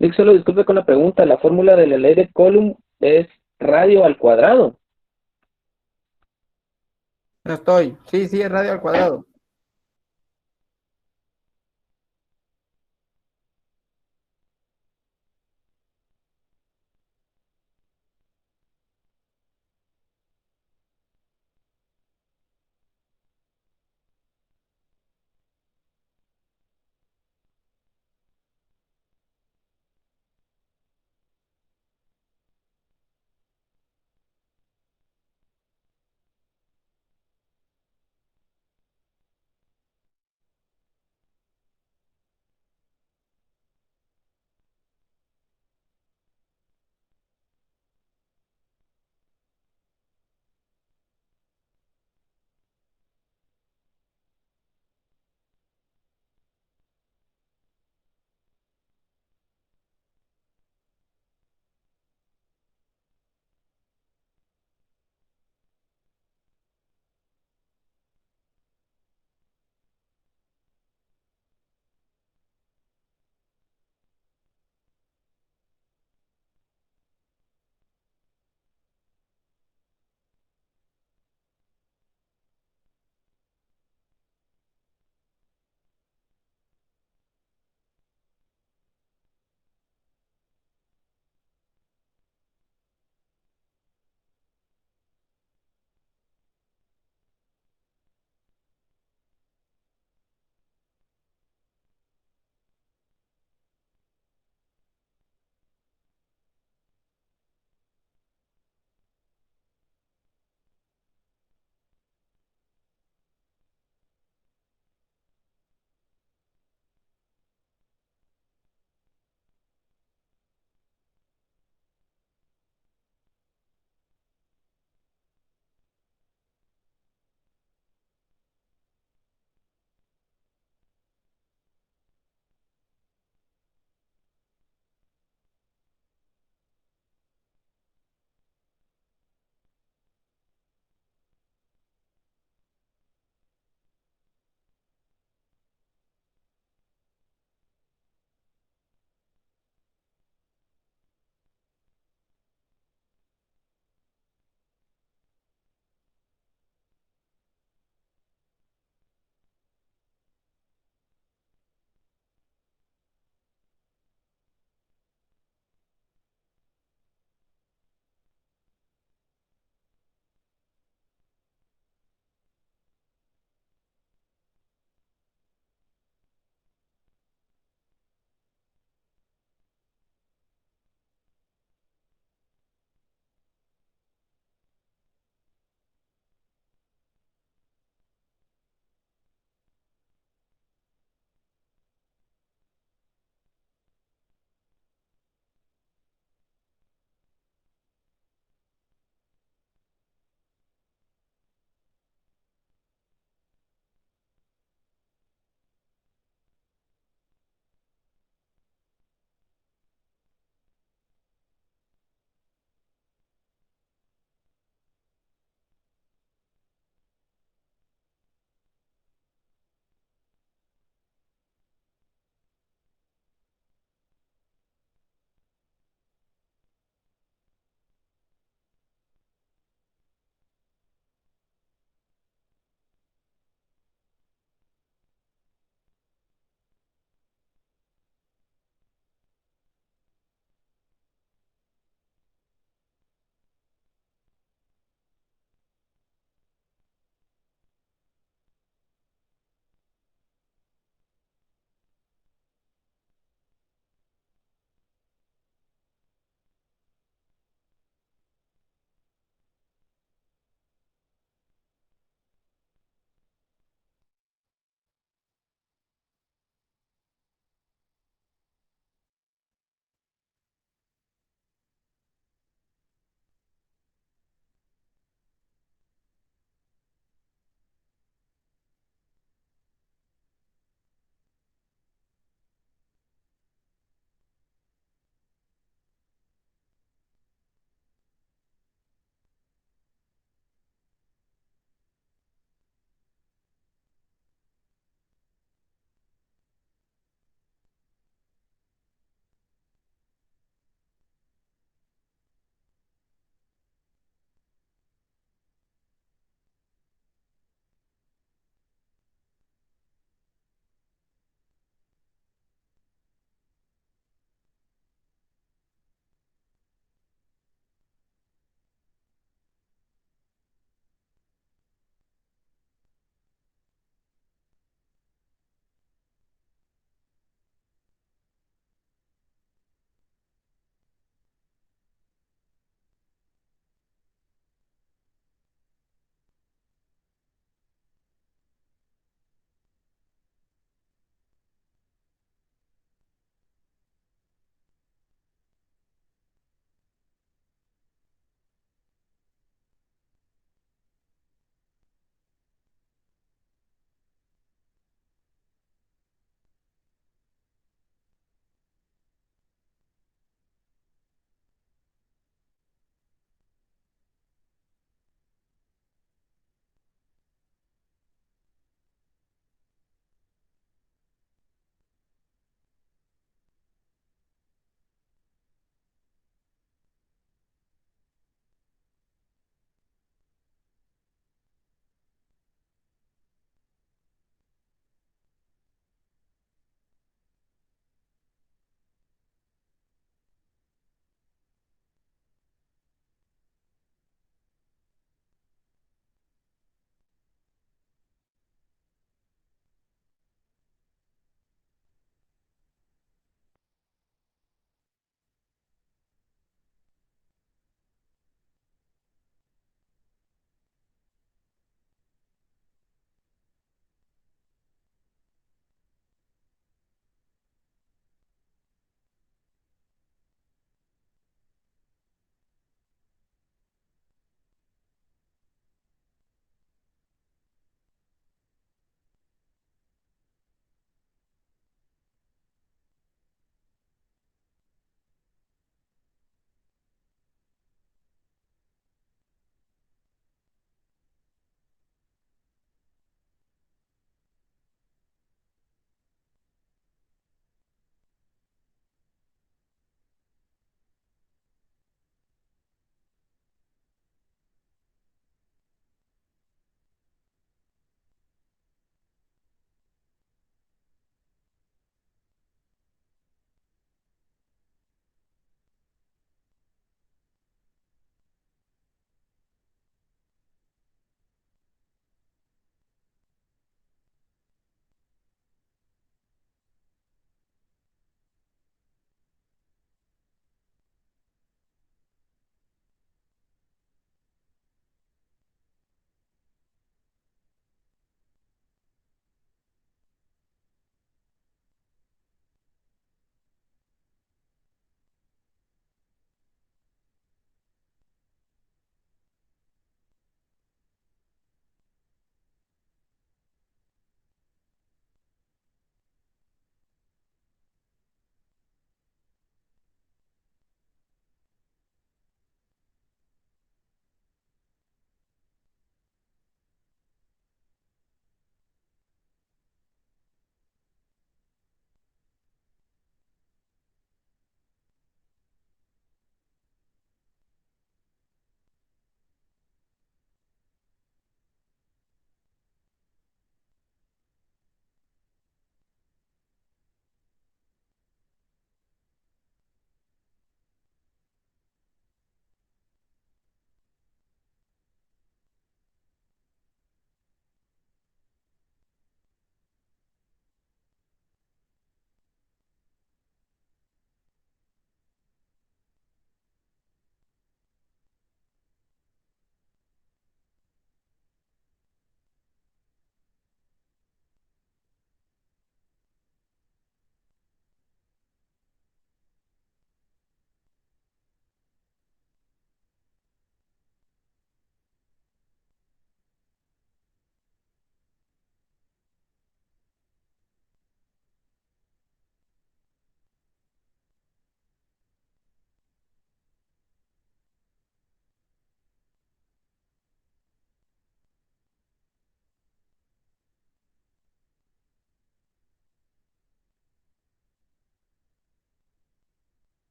Nick, solo disculpe con la pregunta, la fórmula de la ley de Coulomb es radio al cuadrado. No estoy. Sí, sí, es radio al cuadrado.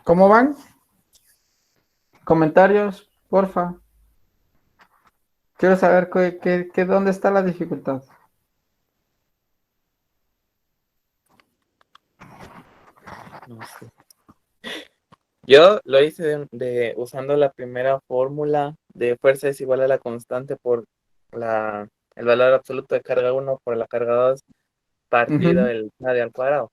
¿Cómo van? Comentarios, porfa. Quiero saber dónde está la dificultad. No sé. Yo lo hice usando la primera fórmula de fuerza es igual a la constante por el valor absoluto de carga 1 por la carga 2 partido el radio al cuadrado.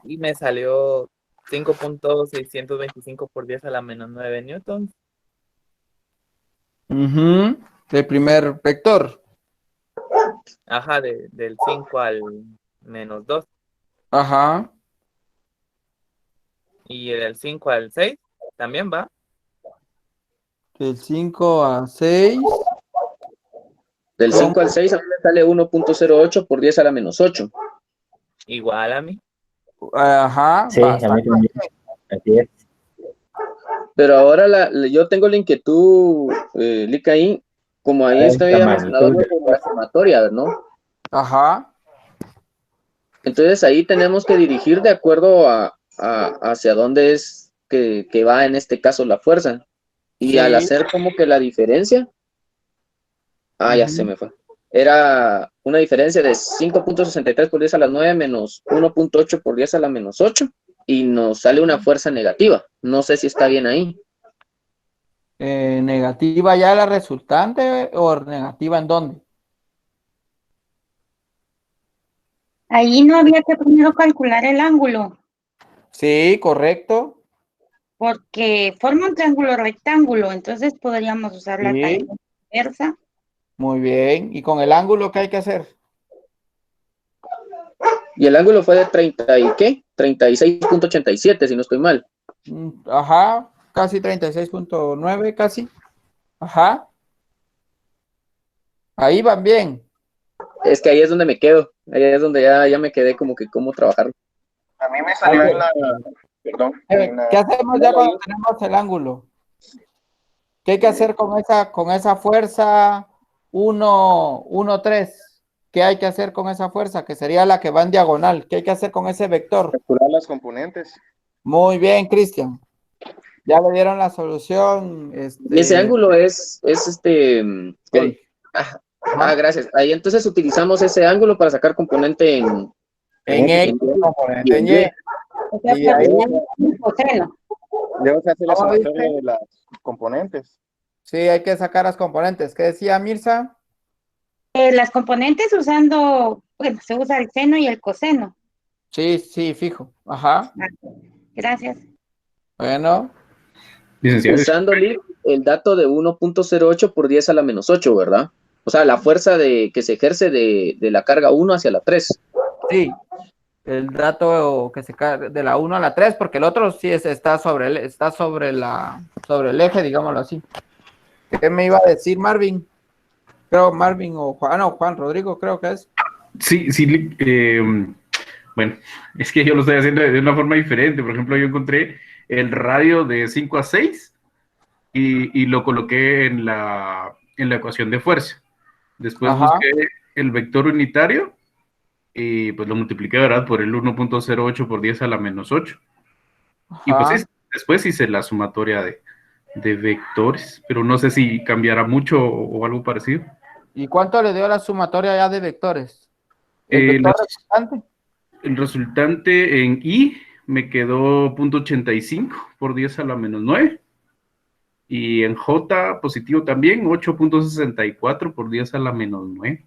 Y me salió 5.625 por 10 a la menos 9 newtons. El primer vector. Ajá, del 5 al menos 2. Ajá. Y del 5 al 6 también va. Del 5 a 6. Del 5 al 6 a mí me sale 1.08 por 10 a la menos 8. Igual a mí. Ajá. Sí, a mí también. Así es. Pero ahora yo tengo la inquietud, Lica, ahí, como ahí estoy almacenado la sumatoria, ¿no? Ajá. Entonces ahí tenemos que dirigir de acuerdo hacia dónde es que va en este caso la fuerza. Y al hacer como que la diferencia, ya se me fue. Era una diferencia de 5.63 por 10 a la 9 menos 1.8 por 10 a la menos 8 y nos sale una fuerza negativa. No sé si está bien ahí. ¿Negativa ya la resultante o negativa en dónde? Ahí no había que primero calcular el ángulo. Sí, correcto. Porque forma un triángulo rectángulo, entonces podríamos usar la tangente inversa. Muy bien. ¿Y con el ángulo qué hay que hacer? Y el ángulo fue de 30 y ¿qué? 36.87, si no estoy mal. Ajá, casi 36.9, casi. Ajá. Ahí van bien. Es que ahí es donde me quedo. Ahí es donde ya me quedé como que cómo trabajar. A mí me salió en la... Perdón. ¿Qué hacemos ya cuando tenemos el ángulo? ¿Qué hay que hacer con esa fuerza 1, 3? ¿Qué hay que hacer con esa fuerza? Que sería la que va en diagonal. ¿Qué hay que hacer con ese vector? Calcular las componentes. Muy bien, Cristian. Ya le dieron la solución. Y ese ángulo es gracias. Ahí entonces utilizamos ese ángulo para sacar componente en X, componente en Y. Y ahí luego se hace la sumatoria de las componentes. Sí, hay que sacar las componentes. ¿Qué decía Mirza? Las componentes usando, bueno, se usa el seno y el coseno. Sí, fijo. Ajá. Gracias. Bueno. Usando el dato de 1.08 por 10 a la menos 8, ¿verdad? O sea, la fuerza que se ejerce de la carga 1 hacia la 3. Sí, el dato que se carga de la 1 a la 3, porque el otro sí está sobre el eje, digámoslo así. ¿Qué me iba a decir Marvin? Creo Marvin o Juan Rodrigo, creo que es. Sí, bueno, es que yo lo estoy haciendo de una forma diferente. Por ejemplo, yo encontré el radio de 5 a 6 y lo coloqué en la ecuación de fuerza. Después busqué el vector unitario y pues lo multipliqué, ¿verdad? Por el 1.08 por 10 a la menos 8. Y pues después hice la sumatoria de vectores, pero no sé si cambiará mucho o algo parecido. ¿Y cuánto le dio la sumatoria ya de vectores? ¿El vector resultante? El resultante en I me quedó 0.85 por 10 a la menos 9. Y en J positivo también, 8.64 por 10 a la menos 9.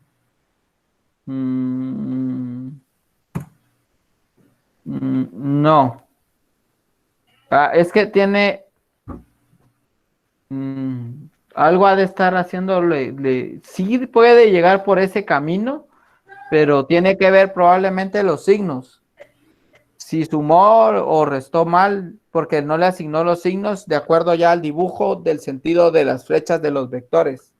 No. Es que tiene... algo ha de estar haciéndole... Sí puede llegar por ese camino, pero tiene que ver probablemente los signos. Si sumó o restó mal, porque no le asignó los signos de acuerdo ya al dibujo del sentido de las flechas de los vectores.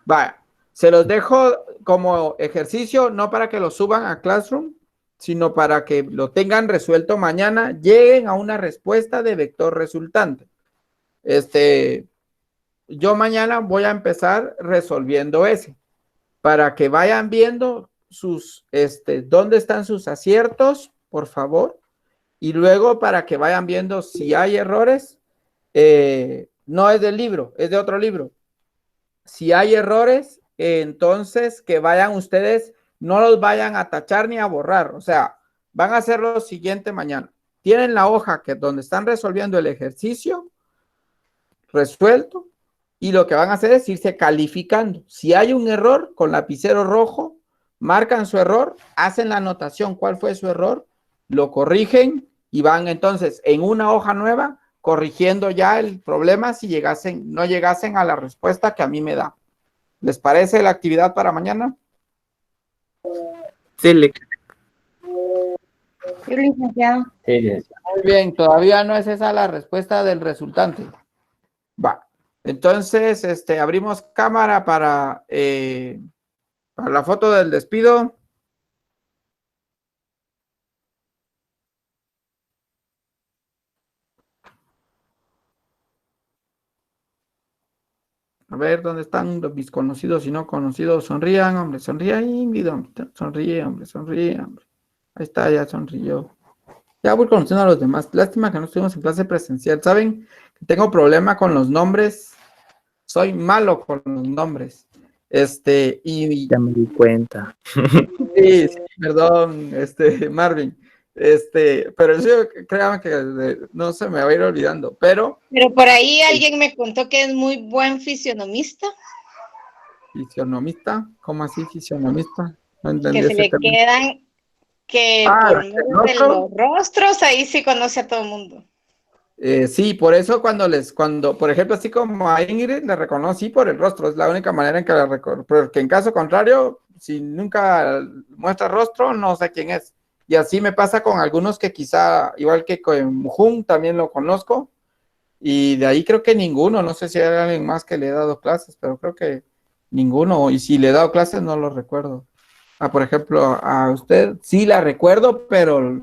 Vaya, se los dejo como ejercicio, no para que lo suban a Classroom, sino para que lo tengan resuelto mañana, lleguen a una respuesta de vector resultante. Yo mañana voy a empezar resolviendo ese, para que vayan viendo dónde están sus aciertos, por favor, y luego para que vayan viendo si hay errores, no es del libro, es de otro libro. Si hay errores, entonces que vayan ustedes, no los vayan a tachar ni a borrar, o sea, van a hacer lo siguiente mañana. Tienen la hoja que donde están resolviendo el ejercicio resuelto, y lo que van a hacer es irse calificando. Si hay un error, con lapicero rojo, marcan su error, hacen la anotación cuál fue su error, lo corrigen y van entonces en una hoja nueva corrigiendo ya el problema si no llegasen a la respuesta que a mí me da. ¿Les parece la actividad para mañana? Sí, licenciado. Muy bien, todavía no es esa la respuesta del resultante. Va. Entonces, abrimos cámara para la foto del despido. A ver, ¿dónde están mis conocidos y no conocidos? Sonrían, hombre, sonríe, Ingrid, hombre. Sonríe, hombre, sonríe, hombre. Ahí está, ya sonrió. Ya voy conociendo a los demás. Lástima que no estuvimos en clase presencial. ¿Saben? Tengo problema con los nombres. Soy malo con los nombres. Ya me di cuenta. Sí, perdón, Marvin. Pero eso créanme que no se me va a ir olvidando. Pero por ahí alguien me contó que es muy buen fisionomista. ¿Fisionomista? ¿Cómo así fisionomista? No entendí Que se ese le término. quedan, que por medio de los rostros, ahí sí conoce a todo el mundo. Sí, por eso cuando, por ejemplo, así como a Ingrid le reconocí por el rostro, es la única manera en que la reconozco, porque en caso contrario, si nunca muestra rostro, no sé quién es. Y así me pasa con algunos que quizá, igual que con Jun, también lo conozco, y de ahí creo que ninguno, no sé si hay alguien más que le he dado clases, pero creo que ninguno, y si le he dado clases no lo recuerdo. Por ejemplo, a usted sí la recuerdo, pero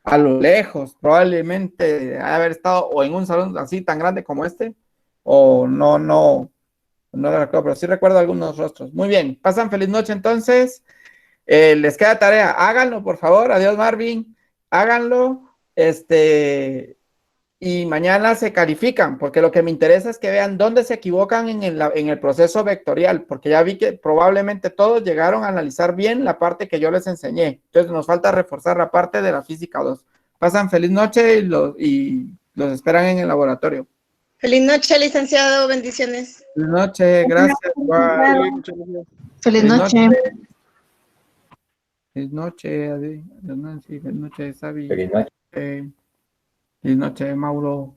a lo lejos, probablemente haber estado o en un salón así tan grande como este, o no lo recuerdo, pero sí recuerdo algunos rostros. Muy bien, pasan feliz noche entonces. Les queda tarea, háganlo por favor. Adiós Marvin, háganlo. Y mañana se califican, porque lo que me interesa es que vean dónde se equivocan en el proceso vectorial, porque ya vi que probablemente todos llegaron a analizar bien la parte que yo les enseñé. Entonces nos falta reforzar la parte de la física 2. Pasan feliz noche y los esperan en el laboratorio. Feliz noche, licenciado, bendiciones. Feliz noche, gracias. Feliz noche. Feliz noche, Adi. Feliz noche, Sabi. Feliz noche. Feliz noche, Mauro.